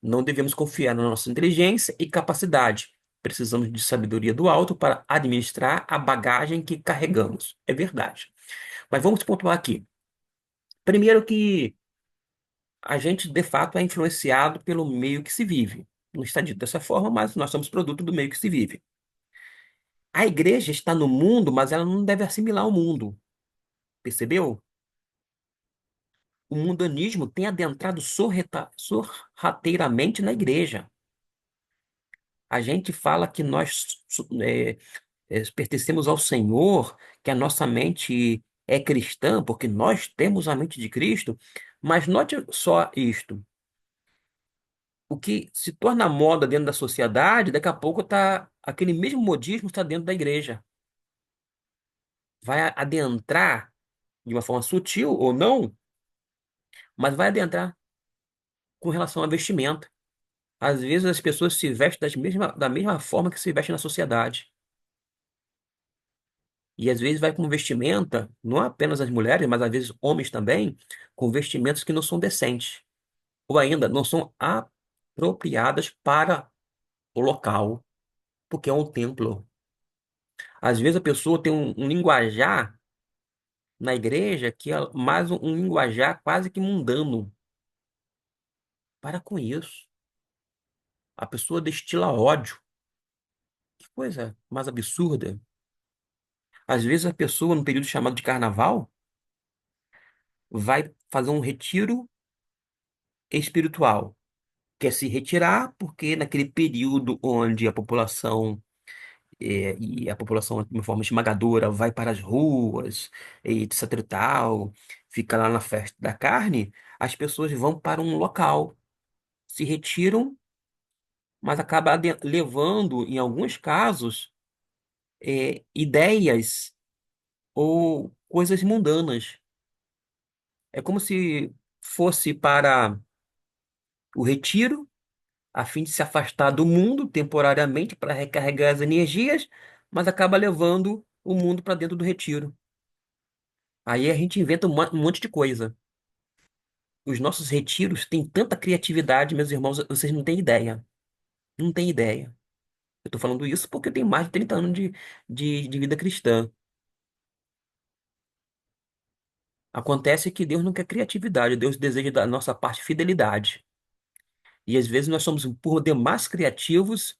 Não devemos confiar na nossa inteligência e capacidade. Precisamos de sabedoria do alto para administrar a bagagem que carregamos. É verdade. Mas vamos pontuar aqui. Primeiro que a gente, de fato, é influenciado pelo meio que se vive. Não está dito dessa forma, mas nós somos produto do meio que se vive. A igreja está no mundo, mas ela não deve assimilar o mundo. Percebeu? O mundanismo tem adentrado sorrateiramente na igreja. A gente fala que nós pertencemos ao Senhor, que a nossa mente é cristã, porque nós temos a mente de Cristo, mas note só isto. O que se torna moda dentro da sociedade, daqui a pouco aquele mesmo modismo está dentro da igreja. Vai adentrar de uma forma sutil ou não, mas vai adentrar com relação a vestimenta. Às vezes as pessoas se vestem da mesma forma que se vestem na sociedade. E às vezes vai com vestimenta, não apenas as mulheres, mas às vezes homens também, com vestimentas que não são decentes. Ou ainda não são apropriadas para o local, porque é um templo. Às vezes a pessoa tem um linguajar na igreja que é mais um linguajar quase que mundano. Para com isso. A pessoa destila ódio. Que coisa mais absurda. Às vezes a pessoa, no período chamado de carnaval, vai fazer um retiro espiritual. Quer se retirar porque naquele período onde a população e a população de uma forma esmagadora vai para as ruas e etc e tal, fica lá na festa da carne, as pessoas vão para um local, se retiram, mas acaba levando, em alguns casos, ideias ou coisas mundanas. É como se fosse para o retiro, a fim de se afastar do mundo temporariamente para recarregar as energias, mas acaba levando o mundo para dentro do retiro. Aí a gente inventa um monte de coisa. Os nossos retiros têm tanta criatividade, meus irmãos, vocês não têm ideia. Não têm ideia. Eu estou falando isso porque eu tenho mais de 30 anos de vida cristã. Acontece que Deus não quer criatividade, Deus deseja da nossa parte fidelidade. E às vezes nós somos por demais criativos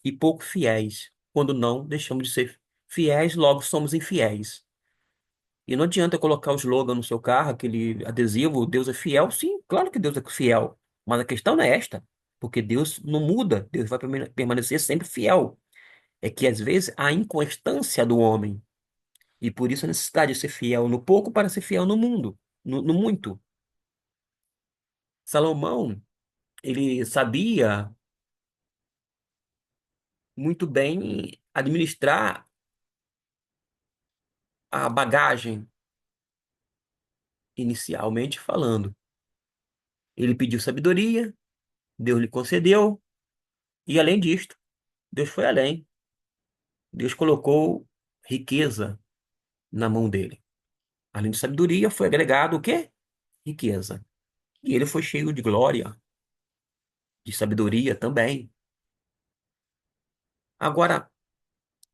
e pouco fiéis. Quando não, deixamos de ser fiéis, logo somos infiéis. E não adianta colocar o slogan no seu carro, aquele adesivo, Deus é fiel. Sim, claro que Deus é fiel. Mas a questão não é esta. Porque Deus não muda. Deus vai permanecer sempre fiel. É que às vezes há inconstância do homem. E por isso a necessidade de ser fiel no pouco para ser fiel no mundo, no muito. Salomão, ele sabia muito bem administrar a bagagem, inicialmente falando. Ele pediu sabedoria, Deus lhe concedeu, e além disto, Deus foi além. Deus colocou riqueza na mão dele. Além de sabedoria, foi agregado o quê? Riqueza. E ele foi cheio de glória, de sabedoria também. Agora,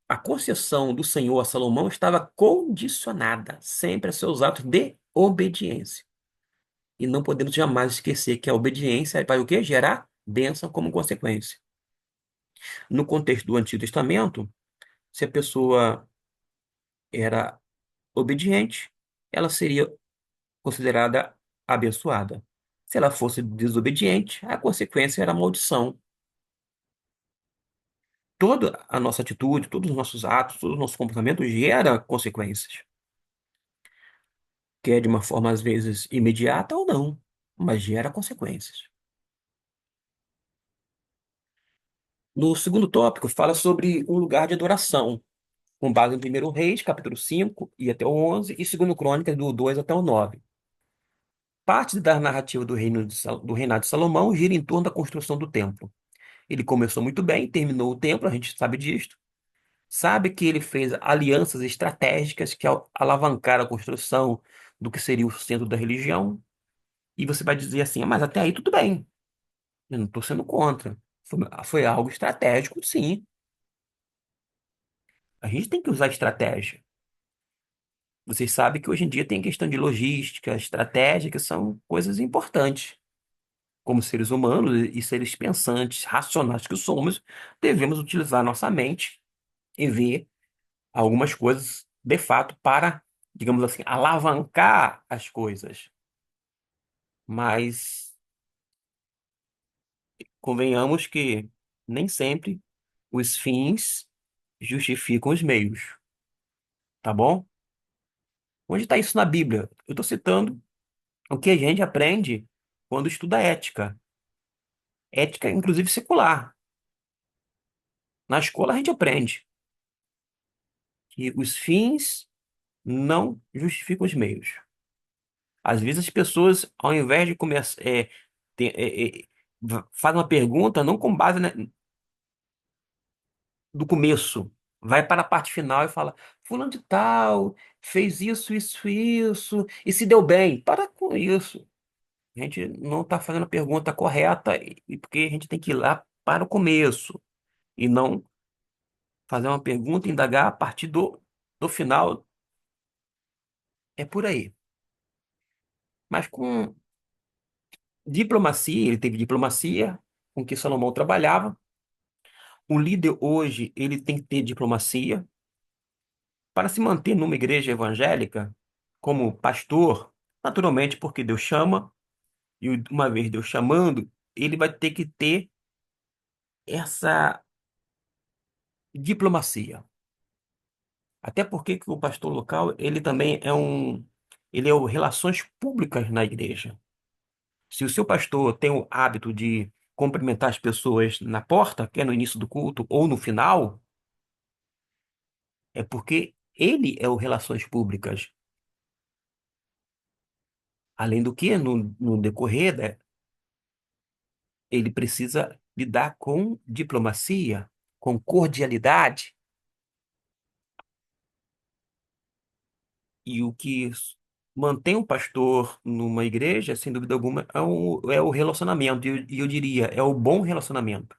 a concessão do Senhor a Salomão estava condicionada sempre a seus atos de obediência. E não podemos jamais esquecer que a obediência vai o quê? Gerar bênção como consequência. No contexto do Antigo Testamento, se a pessoa era obediente, ela seria considerada abençoada. Se ela fosse desobediente, a consequência era a maldição. Toda a nossa atitude, todos os nossos atos, todo o nosso comportamento gera consequências. Que é de uma forma, às vezes, imediata ou não, mas gera consequências. No segundo tópico, fala sobre um lugar de adoração, com base em 1 Reis, capítulo 5 e até o 11, e 2 Crônicas, do 2 até o 9. Parte da narrativa do reinado de Salomão gira em torno da construção do templo. Ele começou muito bem, terminou o templo, a gente sabe disto. Sabe que ele fez alianças estratégicas que alavancaram a construção do que seria o centro da religião. E você vai dizer assim, "Ah, mas até aí tudo bem. Eu não estou sendo contra. Foi algo estratégico, sim. A gente tem que usar estratégia. Vocês sabem que hoje em dia tem questão de logística, estratégia, que são coisas importantes. Como seres humanos e seres pensantes, racionais que somos, devemos utilizar nossa mente e ver algumas coisas de fato para, digamos assim, alavancar as coisas. Mas convenhamos que nem sempre os fins justificam os meios, tá bom? Onde está isso na Bíblia? Eu estou citando o que a gente aprende quando estuda ética. Ética, inclusive secular. Na escola a gente aprende que os fins não justificam os meios. Às vezes as pessoas, ao invés de começar, fazem uma pergunta não com base, né, do começo, vai para a parte final e fala: Fulano de tal fez isso, isso, isso, e se deu bem. Para com isso. A gente não está fazendo a pergunta correta, e porque a gente tem que ir lá para o começo e não fazer uma pergunta e indagar a partir do final. É por aí. Mas com diplomacia, ele teve diplomacia com que Salomão trabalhava. O líder hoje, ele tem que ter diplomacia para se manter numa igreja evangélica como pastor, naturalmente porque Deus chama, e uma vez Deus chamando, ele vai ter que ter essa diplomacia. Até porque que o pastor local, ele também ele é o relações públicas na igreja. Se o seu pastor tem o hábito de cumprimentar as pessoas na porta, que é no início do culto ou no final, é porque ele é o relações públicas. Além do que, no decorrer, ele precisa lidar com diplomacia, com cordialidade, e o que mantém um pastor numa igreja, sem dúvida alguma, é o relacionamento, e eu diria, é o bom relacionamento.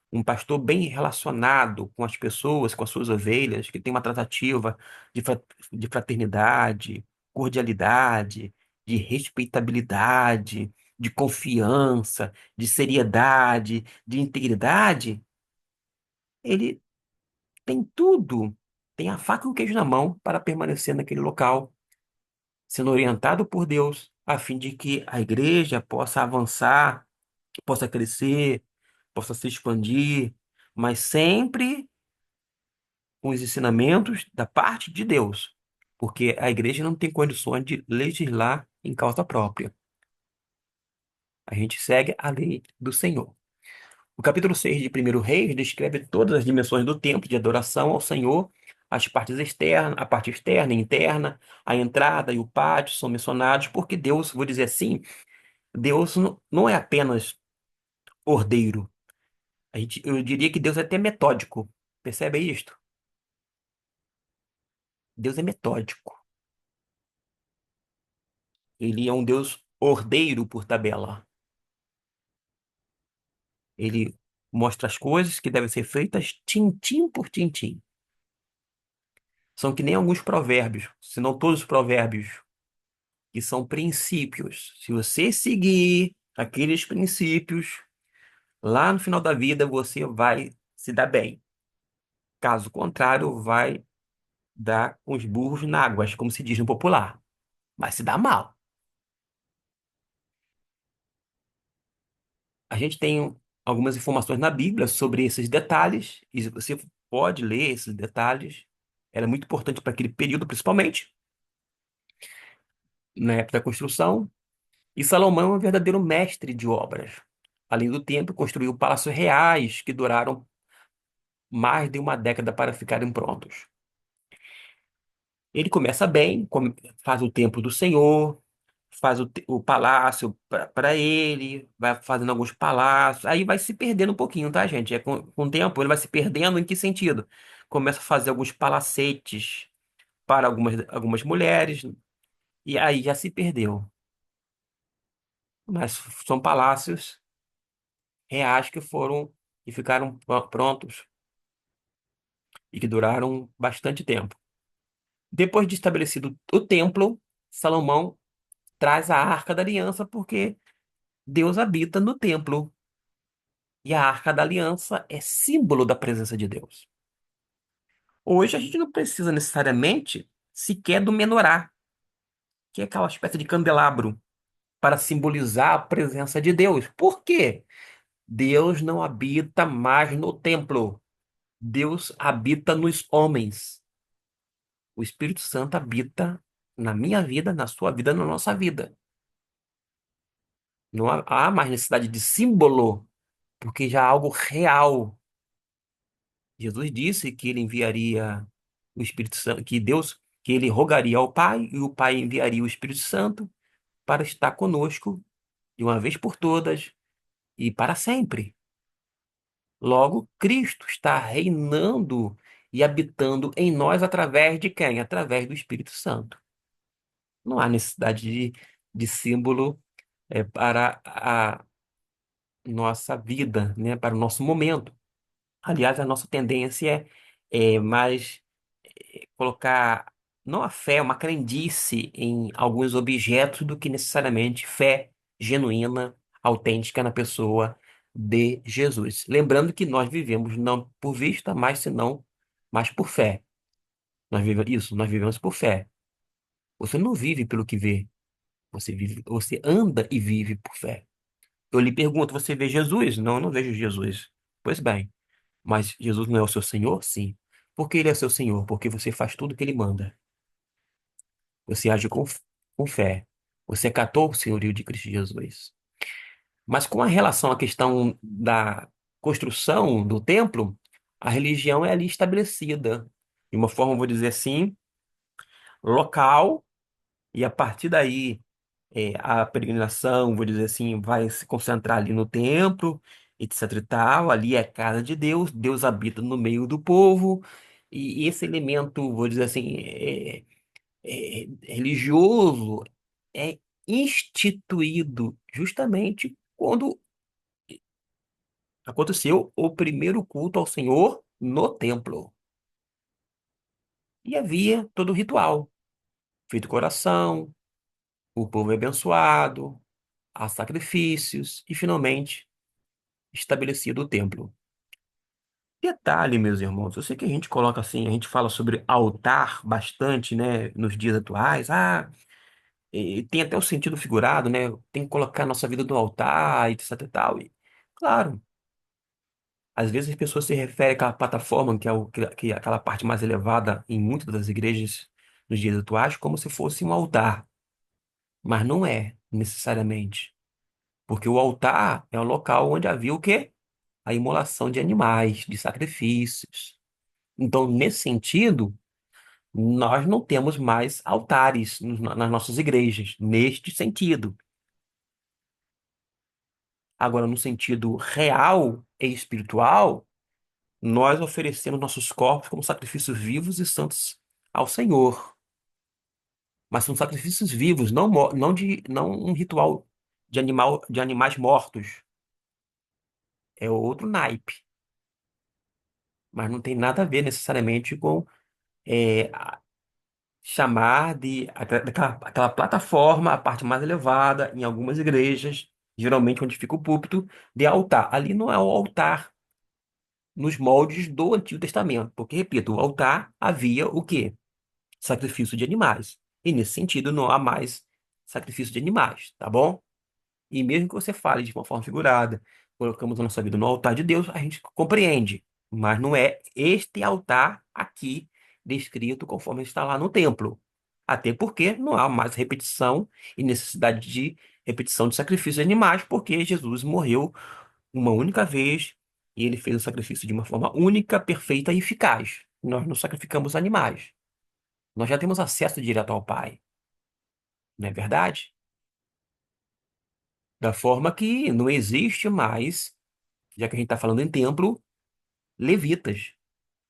Um pastor bem relacionado com as pessoas, com as suas ovelhas, que tem uma tratativa de fraternidade, cordialidade, de respeitabilidade, de confiança, de seriedade, de integridade, ele tem tudo, tem a faca e o queijo na mão para permanecer naquele local, sendo orientado por Deus, a fim de que a igreja possa avançar, possa crescer, possa se expandir, mas sempre com os ensinamentos da parte de Deus, porque a igreja não tem condições de legislar em causa própria. A gente segue a lei do Senhor. O capítulo 6 de Primeiro Reis descreve todas as dimensões do templo de adoração ao Senhor, as partes externas, a parte externa e interna, a entrada e o pátio são mencionados, porque Deus, vou dizer assim, Deus não é apenas ordeiro. Eu diria que Deus é até metódico. Percebe isto? Deus é metódico. Ele é um Deus ordeiro por tabela. Ele mostra as coisas que devem ser feitas tintim por tintim. São que nem alguns provérbios, se não todos os provérbios, que são princípios. Se você seguir aqueles princípios, lá no final da vida você vai se dar bem. Caso contrário, vai dar com os burros na água, como se diz no popular. Vai se dar mal. A gente tem algumas informações na Bíblia sobre esses detalhes, e você pode ler esses detalhes. Era muito importante para aquele período, principalmente na época da construção. E Salomão é um verdadeiro mestre de obras. Além do templo, construiu palácios reais que duraram mais de uma década para ficarem prontos. Ele começa bem, faz o templo do Senhor, faz o palácio para ele, vai fazendo alguns palácios, aí vai se perdendo um pouquinho, tá, gente? Com o tempo ele vai se perdendo em que sentido? Começa a fazer alguns palacetes para algumas mulheres, e aí já se perdeu. Mas são palácios reais que ficaram prontos e que duraram bastante tempo. Depois de estabelecido o templo, Salomão traz a Arca da Aliança porque Deus habita no templo. E a Arca da Aliança é símbolo da presença de Deus. Hoje a gente não precisa necessariamente sequer do menorá, que é aquela espécie de candelabro, para simbolizar a presença de Deus. Por quê? Deus não habita mais no templo. Deus habita nos homens. O Espírito Santo habita na minha vida, na sua vida, na nossa vida. Não há mais necessidade de símbolo, porque já há algo real. Jesus disse que ele enviaria o Espírito Santo, que ele rogaria ao Pai e o Pai enviaria o Espírito Santo para estar conosco de uma vez por todas e para sempre. Logo, Cristo está reinando e habitando em nós através de quem? Através do Espírito Santo. Não há necessidade de símbolo para a nossa vida, né? Para o nosso momento. Aliás, a nossa tendência é mais colocar, não a fé, uma crendice em alguns objetos do que necessariamente fé genuína, autêntica na pessoa de Jesus. Lembrando que nós vivemos não por vista, mas por fé. Nós vivemos por fé. Você não vive pelo que vê, você anda e vive por fé. Eu lhe pergunto, você vê Jesus? Não, eu não vejo Jesus. Pois bem, mas Jesus não é o seu Senhor? Sim. Por que ele é seu Senhor? Porque você faz tudo o que ele manda. Você age com fé. Você acatou o senhorio de Cristo Jesus. Mas com a relação à questão da construção do templo, a religião é ali estabelecida. De uma forma, vou dizer assim, local, e a partir daí a peregrinação, vou dizer assim, vai se concentrar ali no templo, etc e tal. Ali é a casa de Deus, Deus habita no meio do povo, e esse elemento, vou dizer assim, religioso é instituído justamente quando aconteceu o primeiro culto ao Senhor no templo. E havia todo o ritual, feito coração, o povo é abençoado, há sacrifícios e finalmente estabelecido o templo. Detalhe, meus irmãos, eu sei que a gente coloca assim, a gente fala sobre altar bastante, né, nos dias atuais. E tem até o sentido figurado, né? Tem que colocar a nossa vida no altar e etc e tal. E, claro, às vezes as pessoas se referem àquela plataforma, que é aquela parte mais elevada em muitas das igrejas nos dias atuais, como se fosse um altar. Mas não é necessariamente. Porque o altar é o local onde havia o quê? A imolação de animais, de sacrifícios. Então, nesse sentido, nós não temos mais altares nas nossas igrejas, neste sentido. Agora, no sentido real e espiritual, nós oferecemos nossos corpos como sacrifícios vivos e santos ao Senhor. Mas são sacrifícios vivos, não um ritual de animais mortos. É outro naipe. Mas não tem nada a ver necessariamente com chamar aquela plataforma, a parte mais elevada, em algumas igrejas, geralmente onde fica o púlpito, de altar. Ali não é o altar nos moldes do Antigo Testamento, porque, repito, o altar havia o quê? Sacrifício de animais. E nesse sentido não há mais sacrifício de animais, tá bom? E mesmo que você fale de uma forma figurada, colocamos a nossa vida no altar de Deus, a gente compreende. Mas não é este altar aqui descrito conforme está lá no templo. Até porque não há mais repetição e necessidade de repetição de sacrifícios de animais, porque Jesus morreu uma única vez e ele fez o sacrifício de uma forma única, perfeita e eficaz. Nós não sacrificamos animais. Nós já temos acesso direto ao Pai, não é verdade? Da forma que não existe mais, já que a gente está falando em templo, levitas.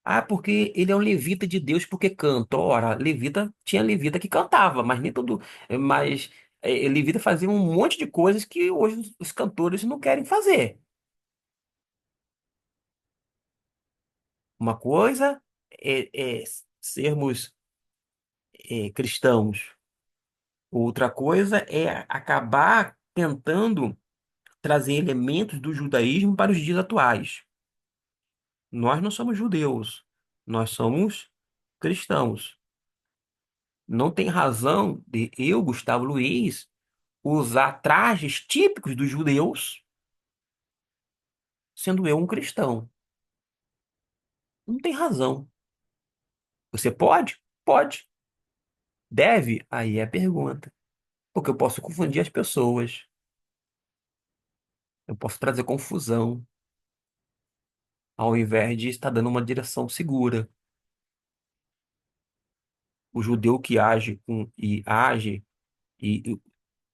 Ah, porque ele é um levita de Deus porque canta. Ora, levita tinha levita que cantava, mas nem todo. Mas levita fazia um monte de coisas que hoje os cantores não querem fazer. Uma coisa é sermos cristãos. Outra coisa é acabar tentando trazer elementos do judaísmo para os dias atuais. Nós não somos judeus, nós somos cristãos. Não tem razão de eu, Gustavo Luiz, usar trajes típicos dos judeus, sendo eu um cristão. Não tem razão. Você pode? Pode. Deve? Aí é a pergunta. Porque eu posso confundir as pessoas. Eu posso trazer confusão, ao invés de estar dando uma direção segura. O judeu que age e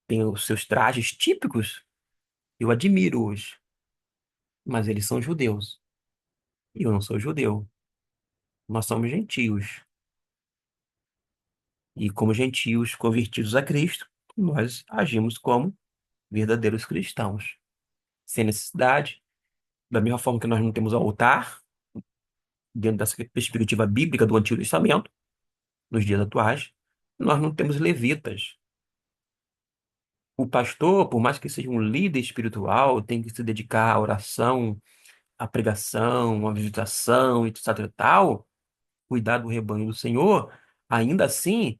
tem os seus trajes típicos, eu admiro hoje. Mas eles são judeus. E eu não sou judeu. Nós somos gentios. E como gentios convertidos a Cristo, nós agimos como verdadeiros cristãos. Sem necessidade, da mesma forma que nós não temos altar, dentro dessa perspectiva bíblica do Antigo Testamento, nos dias atuais, nós não temos levitas. O pastor, por mais que seja um líder espiritual, tem que se dedicar à oração, à pregação, à visitação, etc e tal, cuidar do rebanho do Senhor. Ainda assim,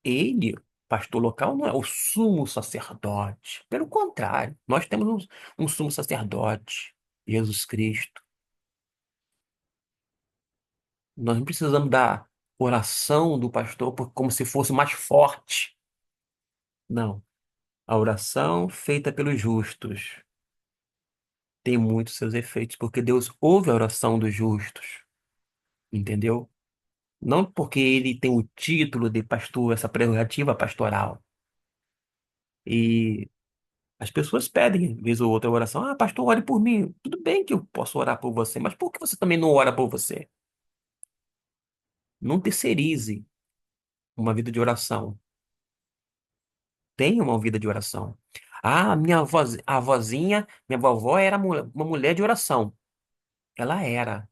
ele, pastor local, não é o sumo sacerdote. Pelo contrário, nós temos um sumo sacerdote, Jesus Cristo. Nós não precisamos da oração do pastor como se fosse mais forte. Não. A oração feita pelos justos tem muitos seus efeitos, porque Deus ouve a oração dos justos. Entendeu? Não porque ele tem o título de pastor, essa prerrogativa pastoral. E as pessoas pedem, vez ou outra, oração. Ah, pastor, ore por mim. Tudo bem que eu posso orar por você, mas por que você também não ora por você? Não terceirize uma vida de oração. Tenha uma vida de oração. Ah, a vozinha, minha vovó era uma mulher de oração. Ela era.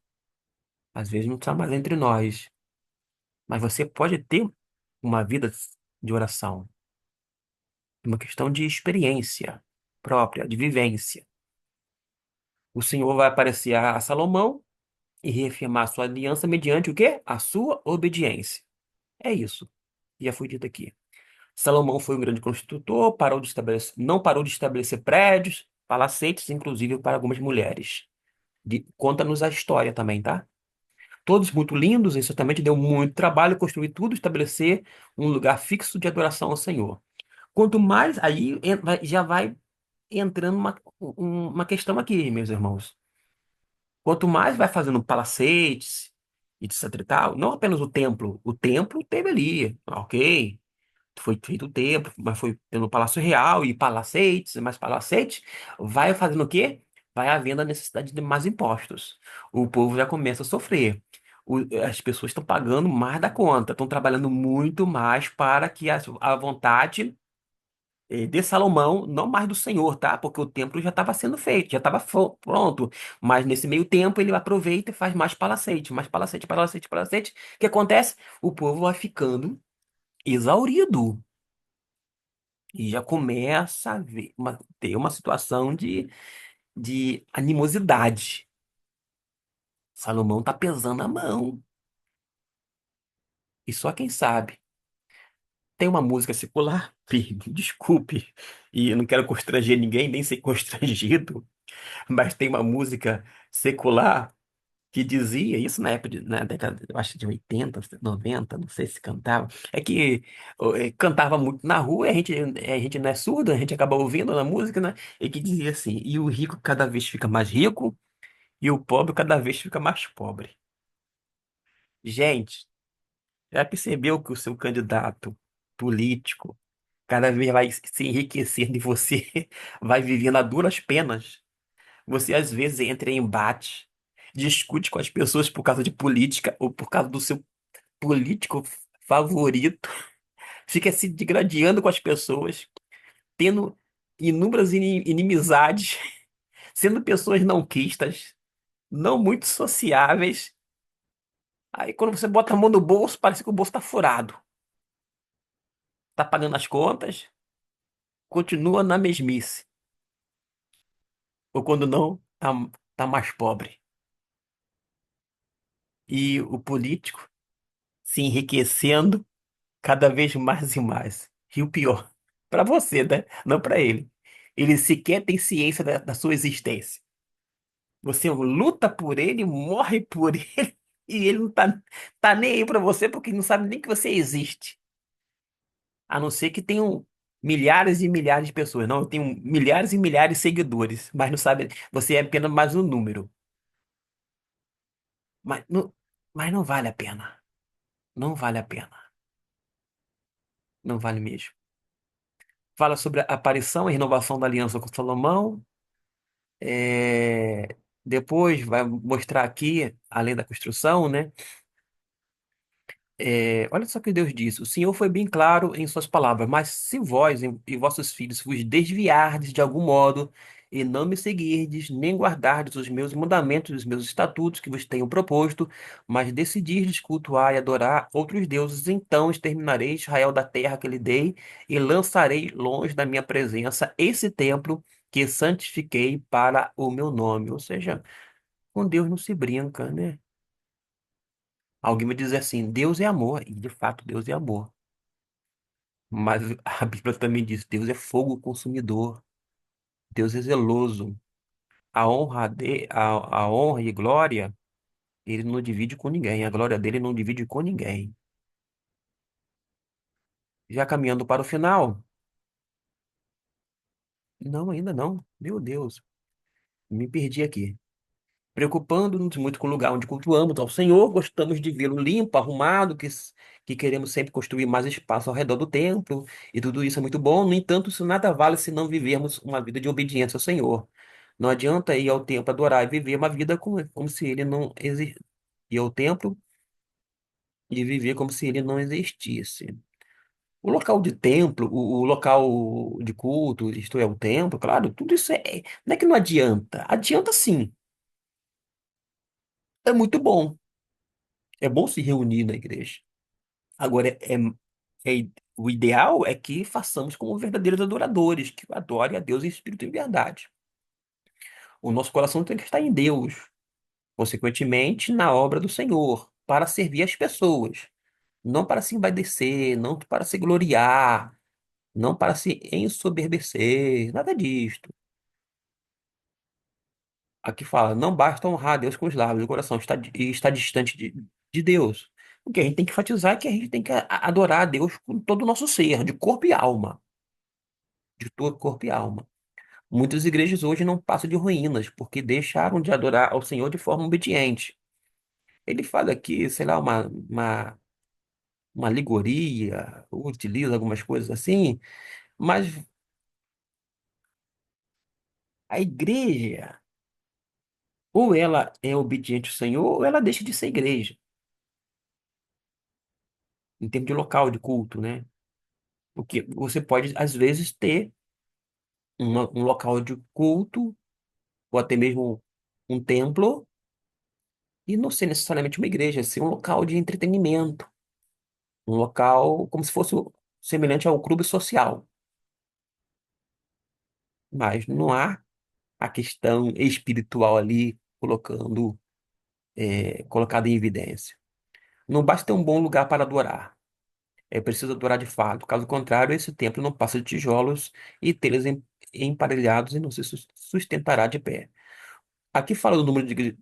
Às vezes não está mais entre nós. Mas você pode ter uma vida de oração. É uma questão de experiência própria, de vivência. O Senhor vai aparecer a Salomão. e reafirmar sua aliança mediante o quê? A sua obediência. É isso. Já foi dito aqui. Salomão foi um grande construtor, não parou de estabelecer prédios, palacetes, inclusive para algumas mulheres. Conta-nos a história também, tá? Todos muito lindos, isso também deu muito trabalho construir tudo, estabelecer um lugar fixo de adoração ao Senhor. Quanto mais, aí já vai entrando uma questão aqui, meus irmãos. Quanto mais vai fazendo palacetes, etc e tal, não apenas o templo teve ali, ok, foi feito o templo, mas foi pelo Palácio Real e palacetes, mais palacetes, vai fazendo o quê? Vai havendo a necessidade de mais impostos. O povo já começa a sofrer. As pessoas estão pagando mais da conta, estão trabalhando muito mais para que a vontade de Salomão, não mais do Senhor, tá? Porque o templo já estava sendo feito, já estava pronto. Mas nesse meio tempo ele aproveita e faz mais palacete, palacete, palacete. O que acontece? O povo vai ficando exaurido. E já começa a ter uma situação de animosidade. Salomão tá pesando a mão. E só quem sabe. Tem uma música secular, desculpe, e eu não quero constranger ninguém, nem ser constrangido, mas tem uma música secular que dizia isso na década, eu acho de 80, 90, não sei se cantava. É que cantava muito na rua, e a gente não é surdo, a gente acaba ouvindo na música, né? E que dizia assim: e o rico cada vez fica mais rico, e o pobre cada vez fica mais pobre. Gente, já percebeu que o seu candidato político cada vez vai se enriquecendo e você vai vivendo a duras penas? Você às vezes entra em embate, discute com as pessoas por causa de política ou por causa do seu político favorito, fica se degradando com as pessoas, tendo inúmeras inimizades, sendo pessoas não quistas, não muito sociáveis. Aí quando você bota a mão no bolso, parece que o bolso tá furado. Tá pagando as contas, continua na mesmice. Ou quando não, tá mais pobre. E o político se enriquecendo cada vez mais e mais. E o pior, para você, né? Não para ele. Ele sequer tem ciência da sua existência. Você luta por ele, morre por ele, e ele não tá nem aí para você porque não sabe nem que você existe. A não ser que tenham milhares e milhares de pessoas. Não, eu tenho milhares e milhares de seguidores, mas não sabe, você é apenas mais um número. Mas não vale a pena. Não vale a pena. Não vale mesmo. Fala sobre a aparição e renovação da aliança com Salomão. Depois vai mostrar aqui, além da construção, né? Olha só o que Deus diz: o Senhor foi bem claro em suas palavras, mas se vós e vossos filhos vos desviardes de algum modo e não me seguirdes, nem guardardes os meus mandamentos, os meus estatutos que vos tenho proposto, mas decidirdes cultuar e adorar outros deuses, então exterminarei Israel da terra que lhe dei e lançarei longe da minha presença esse templo que santifiquei para o meu nome. Ou seja, com Deus não se brinca, né? Alguém vai dizer assim: Deus é amor, e de fato Deus é amor. Mas a Bíblia também diz: Deus é fogo consumidor, Deus é zeloso. A honra e glória, ele não divide com ninguém, a glória dele não divide com ninguém. Já caminhando para o final, não, ainda não. Meu Deus, me perdi aqui. Preocupando-nos muito com o lugar onde cultuamos ao Senhor, gostamos de vê-lo limpo, arrumado, que queremos sempre construir mais espaço ao redor do templo, e tudo isso é muito bom. No entanto, isso nada vale se não vivermos uma vida de obediência ao Senhor. Não adianta ir ao templo adorar e viver uma vida como se ele não existisse. Ir ao templo e viver como se ele não existisse. O local de templo, o local de culto, isto é, o templo, claro, tudo isso não é que não adianta. Adianta sim, é muito bom. É bom se reunir na igreja. Agora, o ideal é que façamos como verdadeiros adoradores, que adore a Deus em espírito e em verdade. O nosso coração tem que estar em Deus. consequentemente, na obra do Senhor, para servir as pessoas, não para se envaidecer, não para se gloriar, não para se ensoberbecer, nada disto. Aqui fala, não basta honrar a Deus com os lábios, o coração está distante de Deus. O que a gente tem que enfatizar é que a gente tem que adorar a Deus com todo o nosso ser, de corpo e alma, de todo corpo e alma. Muitas igrejas hoje não passam de ruínas, porque deixaram de adorar ao Senhor de forma obediente. Ele fala aqui, sei lá, uma alegoria, utiliza algumas coisas assim, mas a igreja, ou ela é obediente ao Senhor, ou ela deixa de ser igreja, em termos de local de culto, né? Porque você pode, às vezes, ter um local de culto, ou até mesmo um templo, e não ser necessariamente uma igreja, ser um local de entretenimento, um local como se fosse semelhante ao clube social. Mas não há a questão espiritual ali colocada em evidência. Não basta ter um bom lugar para adorar. É preciso adorar de fato. Caso contrário, esse templo não passa de tijolos e telhas emparelhados e não se sustentará de pé. Aqui fala do número de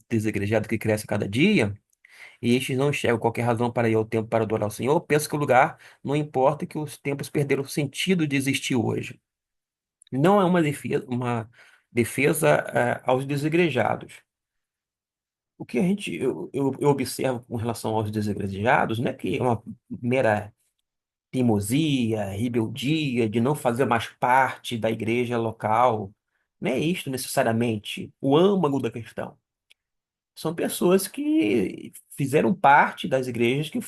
desigrejados que cresce a cada dia, e estes não enxergam qualquer razão para ir ao templo para adorar o Senhor. Penso que o lugar não importa, que os templos perderam o sentido de existir hoje. Não é uma defesa, aos desigrejados. O que eu observo com relação aos desigrejados não é que é uma mera teimosia, rebeldia de não fazer mais parte da igreja local. Não é isto necessariamente o âmago da questão. São pessoas que fizeram parte das igrejas que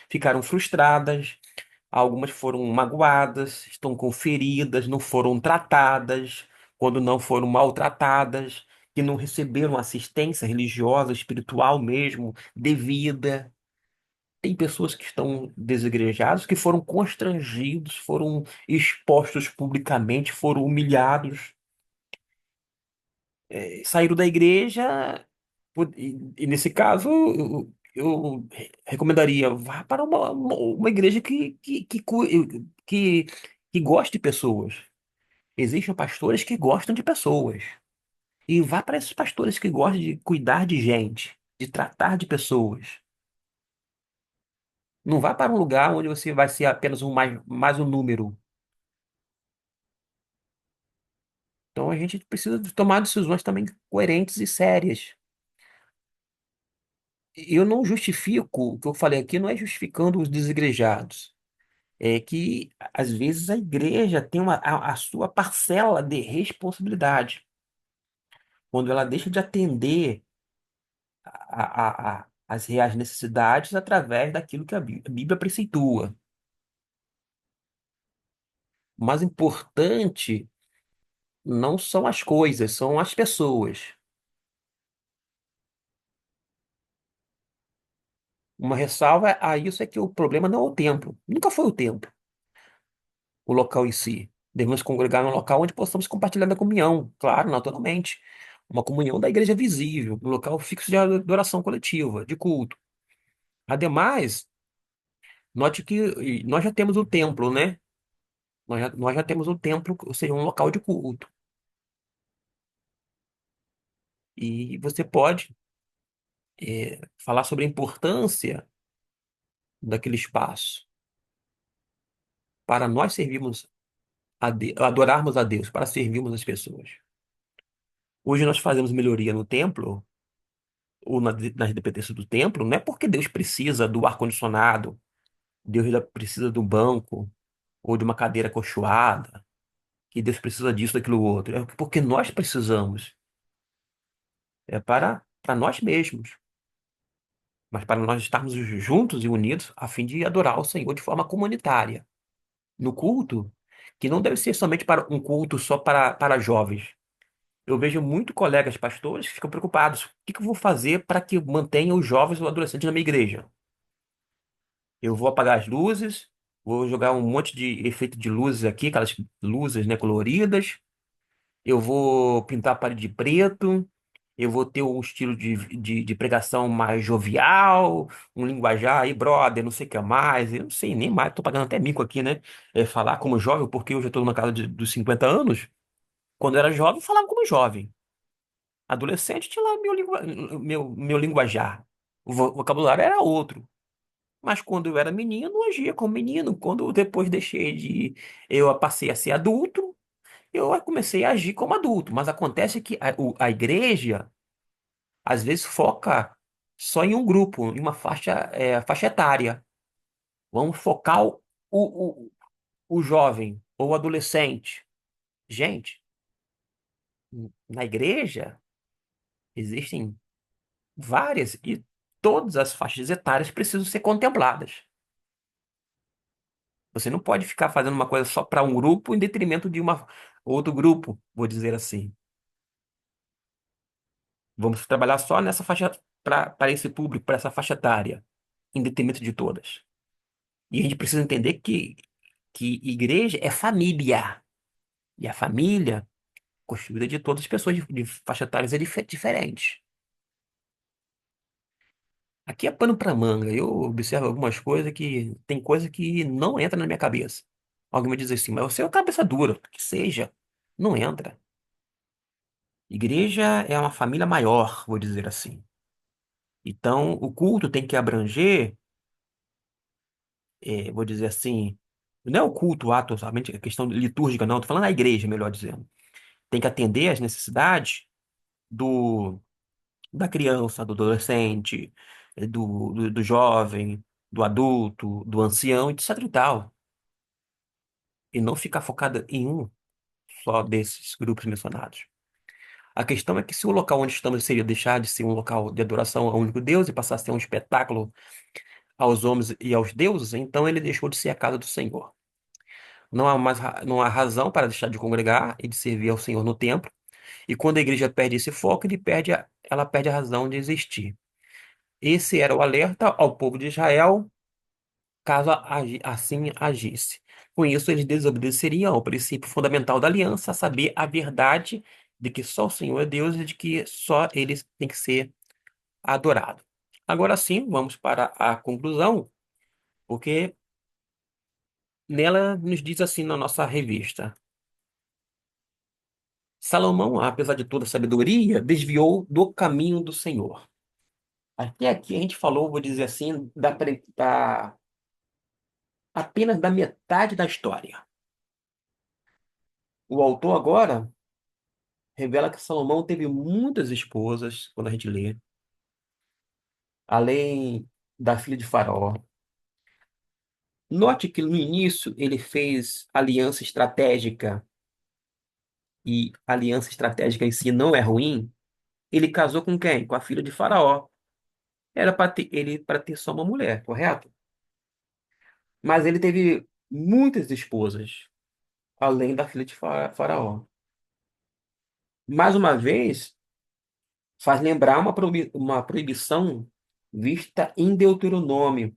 ficaram frustradas, algumas foram magoadas, estão com feridas, não foram tratadas, quando não foram maltratadas, que não receberam assistência religiosa, espiritual mesmo, devida. Tem pessoas que estão desigrejadas, que foram constrangidos, foram expostos publicamente, foram humilhados, saíram da igreja, e nesse caso eu recomendaria, vá para uma igreja que, que goste de pessoas. Existem pastores que gostam de pessoas. E vá para esses pastores que gostam de cuidar de gente, de tratar de pessoas. Não vá para um lugar onde você vai ser apenas mais um número. Então a gente precisa de tomar decisões também coerentes e sérias. Eu não justifico, o que eu falei aqui não é justificando os desigrejados. É que, às vezes, a igreja tem a sua parcela de responsabilidade. Quando ela deixa de atender as reais necessidades através daquilo que a Bíblia preceitua. O mais importante não são as coisas, são as pessoas. Uma ressalva a isso é que o problema não é o templo. Nunca foi o templo, o local em si. Devemos congregar num local onde possamos compartilhar da comunhão, claro, naturalmente. Uma comunhão da igreja visível, um local fixo de adoração coletiva, de culto. Ademais, note que nós já temos o templo, né? Nós já temos o templo, ou seja, um local de culto. E você pode, falar sobre a importância daquele espaço para nós servirmos adorarmos a Deus, para servirmos as pessoas. Hoje nós fazemos melhoria no templo, ou nas dependências do templo, não é porque Deus precisa do ar-condicionado, Deus precisa do banco, ou de uma cadeira acolchoada, que Deus precisa disso, daquilo outro. É porque nós precisamos. É para nós mesmos, mas para nós estarmos juntos e unidos a fim de adorar o Senhor de forma comunitária. No culto, que não deve ser somente para um culto só para jovens. Eu vejo muito colegas pastores que ficam preocupados. O que que eu vou fazer para que mantenha os jovens e os adolescentes na minha igreja? Eu vou apagar as luzes, vou jogar um monte de efeito de luzes aqui, aquelas luzes, né, coloridas. Eu vou pintar a parede de preto. eu vou ter um estilo de pregação mais jovial, um linguajar aí, brother, não sei o que mais, eu não sei nem mais, tô pagando até mico aqui, né? Falar como jovem, porque hoje eu tô na casa dos 50 anos. Quando eu era jovem, eu falava como jovem. Adolescente tinha lá meu linguajar. O vocabulário era outro. Mas quando eu era menino, eu agia como menino. Quando eu depois deixei de. Eu passei a ser adulto, eu comecei a agir como adulto. Mas acontece que a igreja, às vezes, foca só em um grupo, em uma faixa etária. Vamos focar o, o, o jovem ou o adolescente. Gente, na igreja existem várias e todas as faixas etárias precisam ser contempladas. Você não pode ficar fazendo uma coisa só para um grupo em detrimento de uma outro grupo, vou dizer assim. Vamos trabalhar só nessa faixa para esse público, para essa faixa etária, em detrimento de todas. E a gente precisa entender que igreja é família. E a família, construída de todas as pessoas de faixa etárias, é diferente. Aqui é pano para manga. Eu observo algumas coisas que tem coisa que não entra na minha cabeça. Alguém vai dizer assim, mas você é uma cabeça dura, que seja. Não entra. Igreja é uma família maior, vou dizer assim. Então, o culto tem que abranger, vou dizer assim, não é o culto, o ato, somente a questão litúrgica, não. Estou falando da igreja, melhor dizendo. Tem que atender às necessidades do, da criança, do adolescente, do jovem, do adulto, do ancião, etc e tal. E não ficar focada em um só desses grupos mencionados. A questão é que se o local onde estamos seria deixar de ser um local de adoração ao único Deus e passar a ser um espetáculo aos homens e aos deuses, então ele deixou de ser a casa do Senhor. Não há razão para deixar de congregar e de servir ao Senhor no templo. E quando a igreja perde esse foco, ela perde a razão de existir. Esse era o alerta ao povo de Israel, caso assim agisse. Com isso, eles desobedeceriam ao princípio fundamental da aliança, a saber, a verdade de que só o Senhor é Deus e de que só ele tem que ser adorado. Agora sim, vamos para a conclusão, porque nela nos diz assim na nossa revista: Salomão, apesar de toda sabedoria, desviou do caminho do Senhor. Até aqui a gente falou, vou dizer assim, apenas da metade da história. O autor agora revela que Salomão teve muitas esposas, quando a gente lê, além da filha de Faraó. Note que no início ele fez aliança estratégica, e aliança estratégica em si não é ruim. Ele casou com quem? Com a filha de Faraó. Era para ter só uma mulher, correto? Mas ele teve muitas esposas, além da filha de Faraó. Mais uma vez, faz lembrar uma proibição vista em Deuteronômio,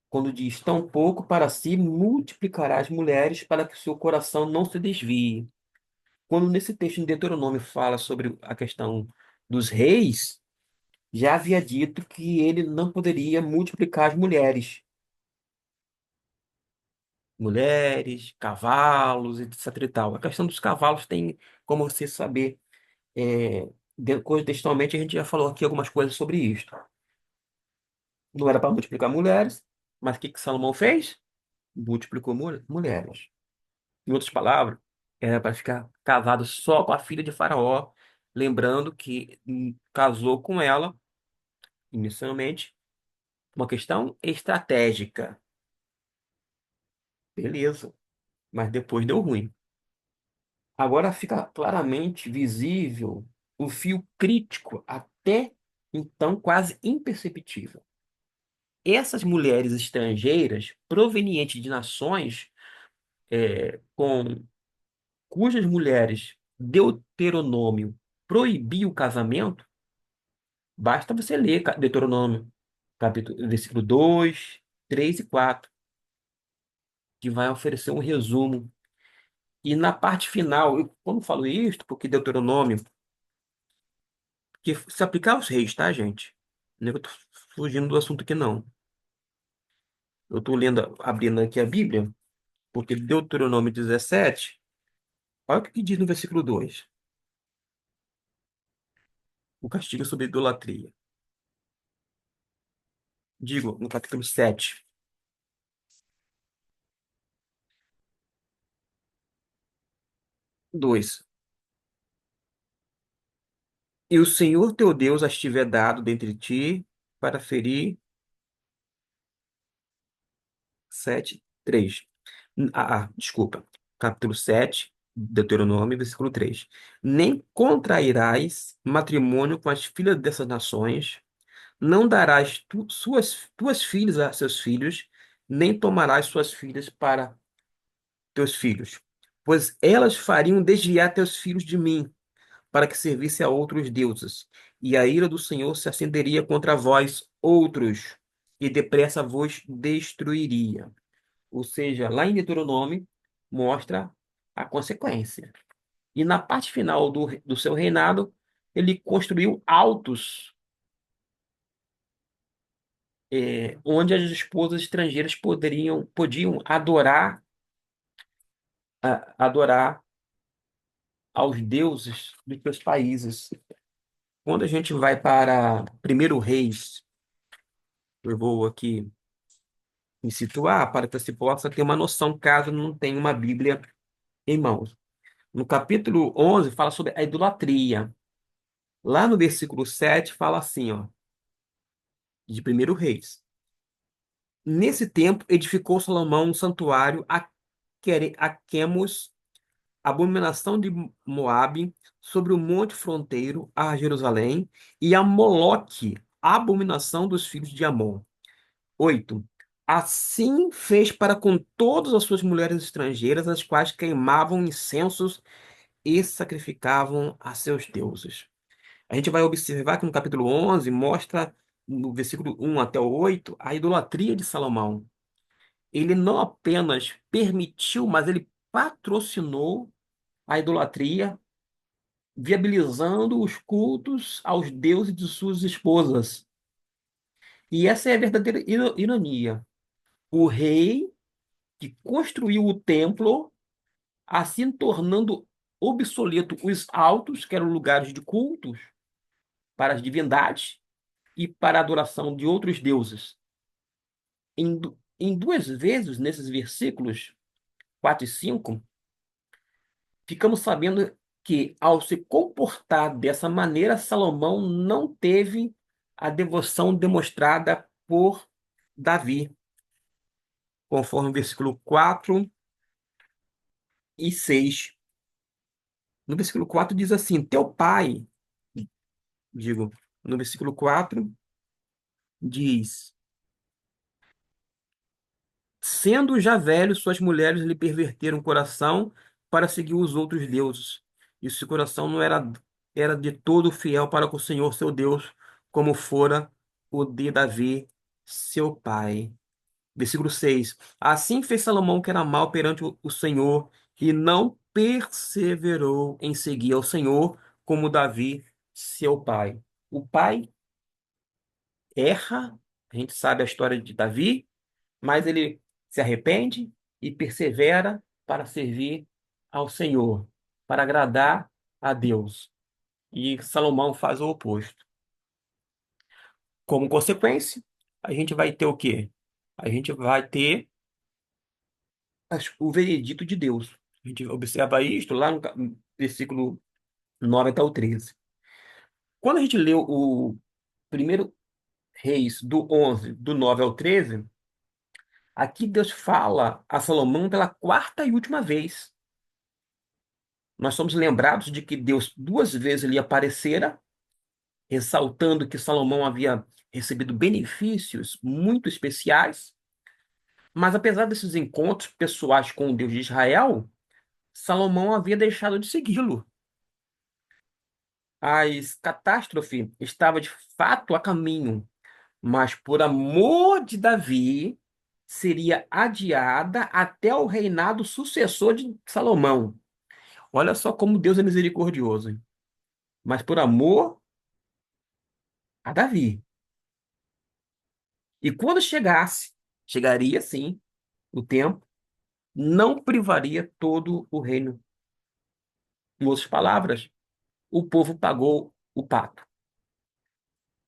quando diz: tão pouco para si multiplicará as mulheres para que o seu coração não se desvie. Quando nesse texto em Deuteronômio fala sobre a questão dos reis, já havia dito que ele não poderia multiplicar as mulheres. Mulheres, cavalos, etc e tal. A questão dos cavalos tem como você saber, contextualmente a gente já falou aqui algumas coisas sobre isso. Não era para multiplicar mulheres, mas o que que Salomão fez? Multiplicou mulheres. Em outras palavras, era para ficar casado só com a filha de Faraó, lembrando que casou com ela, inicialmente, uma questão estratégica. Beleza, mas depois deu ruim. Agora fica claramente visível o fio crítico, até então quase imperceptível. Essas mulheres estrangeiras, provenientes de nações com cujas mulheres Deuteronômio proibia o casamento, basta você ler Deuteronômio, versículo 2, 3 e 4, que vai oferecer um resumo. E na parte final, eu, quando falo isto, porque Deuteronômio que se aplicar aos reis, tá, gente? Não é que eu tô fugindo do assunto aqui, não. Eu tô lendo, abrindo aqui a Bíblia, porque Deuteronômio 17, olha o que diz no versículo 2: o castigo sobre a idolatria. Digo, no capítulo 7, 2: e o Senhor teu Deus as tiver dado dentre ti para ferir. 7, 3. Desculpa. Capítulo 7, Deuteronômio, versículo 3. Nem contrairás matrimônio com as filhas dessas nações, não darás tuas filhas a seus filhos, nem tomarás suas filhas para teus filhos, pois elas fariam desviar teus filhos de mim, para que servisse a outros deuses, e a ira do Senhor se acenderia contra vós outros, e depressa vos destruiria. Ou seja, lá em Deuteronômio, mostra a consequência. E na parte final do seu reinado, ele construiu altos, onde as esposas estrangeiras podiam adorar aos deuses dos seus países. Quando a gente vai para Primeiro Reis, eu vou aqui me situar para que você possa ter uma noção, caso não tenha uma Bíblia em mãos. No capítulo 11 fala sobre a idolatria. Lá no versículo 7 fala assim, ó, de Primeiro Reis. Nesse tempo edificou Salomão um santuário a Quemos, abominação de Moabe, sobre o monte fronteiro a Jerusalém, e a Moloque, abominação dos filhos de Amon. 8. Assim fez para com todas as suas mulheres estrangeiras, as quais queimavam incensos e sacrificavam a seus deuses. A gente vai observar que no capítulo 11 mostra, no versículo 1 até o 8, a idolatria de Salomão. Ele não apenas permitiu, mas ele patrocinou a idolatria, viabilizando os cultos aos deuses de suas esposas. E essa é a verdadeira ironia. O rei que construiu o templo, assim tornando obsoleto os altos, que eram lugares de cultos para as divindades, e para a adoração de outros deuses. Em duas vezes, nesses versículos 4 e 5, ficamos sabendo que, ao se comportar dessa maneira, Salomão não teve a devoção demonstrada por Davi, conforme o versículo 4 e 6. No versículo 4 diz assim: teu pai, digo, no versículo 4 diz: sendo já velho, suas mulheres lhe perverteram o coração para seguir os outros deuses. E seu coração não era de todo fiel para com o Senhor seu Deus, como fora o de Davi, seu pai. Versículo 6. Assim fez Salomão que era mal perante o Senhor, e não perseverou em seguir ao Senhor, como Davi, seu pai. O pai erra, a gente sabe a história de Davi, mas ele se arrepende e persevera para servir ao Senhor, para agradar a Deus. E Salomão faz o oposto. Como consequência, a gente vai ter o quê? A gente vai ter o veredito de Deus. A gente observa isto lá no versículo 9 até o 13. Quando a gente lê o primeiro Reis do 11, do 9 ao 13, aqui Deus fala a Salomão pela quarta e última vez. Nós somos lembrados de que Deus duas vezes lhe aparecera, ressaltando que Salomão havia recebido benefícios muito especiais, mas apesar desses encontros pessoais com o Deus de Israel, Salomão havia deixado de segui-lo. A catástrofe estava de fato a caminho, mas por amor de Davi, seria adiada até o reinado sucessor de Salomão. Olha só como Deus é misericordioso, hein? Mas por amor a Davi. E quando chegaria sim o tempo, não privaria todo o reino. Em outras palavras, o povo pagou o pato.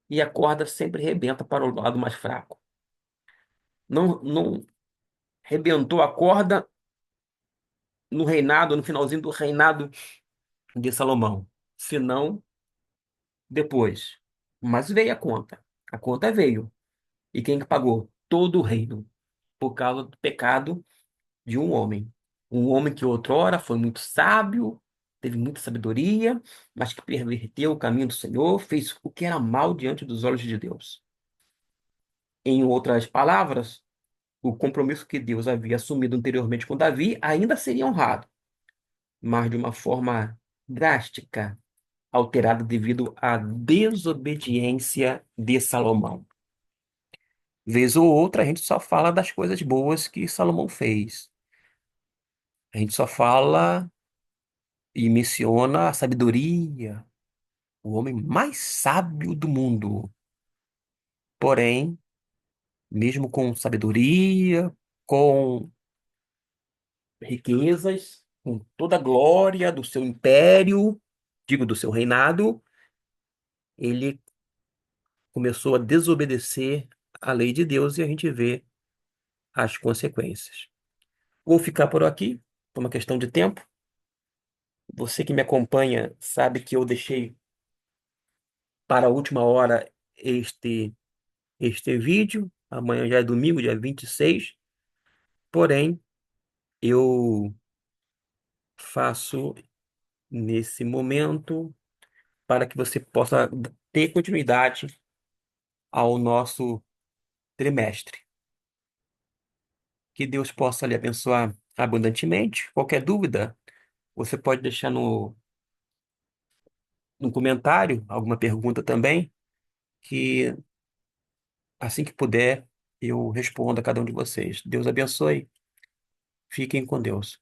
E a corda sempre rebenta para o lado mais fraco. Não rebentou a corda no reinado, no finalzinho do reinado de Salomão, senão depois. Mas veio a conta. A conta veio. E quem que pagou? Todo o reino, por causa do pecado de um homem. Um homem que outrora foi muito sábio, teve muita sabedoria, mas que perverteu o caminho do Senhor, fez o que era mal diante dos olhos de Deus. Em outras palavras, o compromisso que Deus havia assumido anteriormente com Davi ainda seria honrado, mas de uma forma drástica, alterada devido à desobediência de Salomão. Vez ou outra, a gente só fala das coisas boas que Salomão fez. A gente só fala e menciona a sabedoria, o homem mais sábio do mundo. Porém, mesmo com sabedoria, com riquezas, com toda a glória do seu império, digo, do seu reinado, ele começou a desobedecer à lei de Deus e a gente vê as consequências. Vou ficar por aqui, por uma questão de tempo. Você que me acompanha sabe que eu deixei para a última hora este vídeo. Amanhã já é domingo, dia 26. Porém, eu faço nesse momento para que você possa ter continuidade ao nosso trimestre. Que Deus possa lhe abençoar abundantemente. Qualquer dúvida, você pode deixar no comentário alguma pergunta também, que assim que puder, eu respondo a cada um de vocês. Deus abençoe. Fiquem com Deus.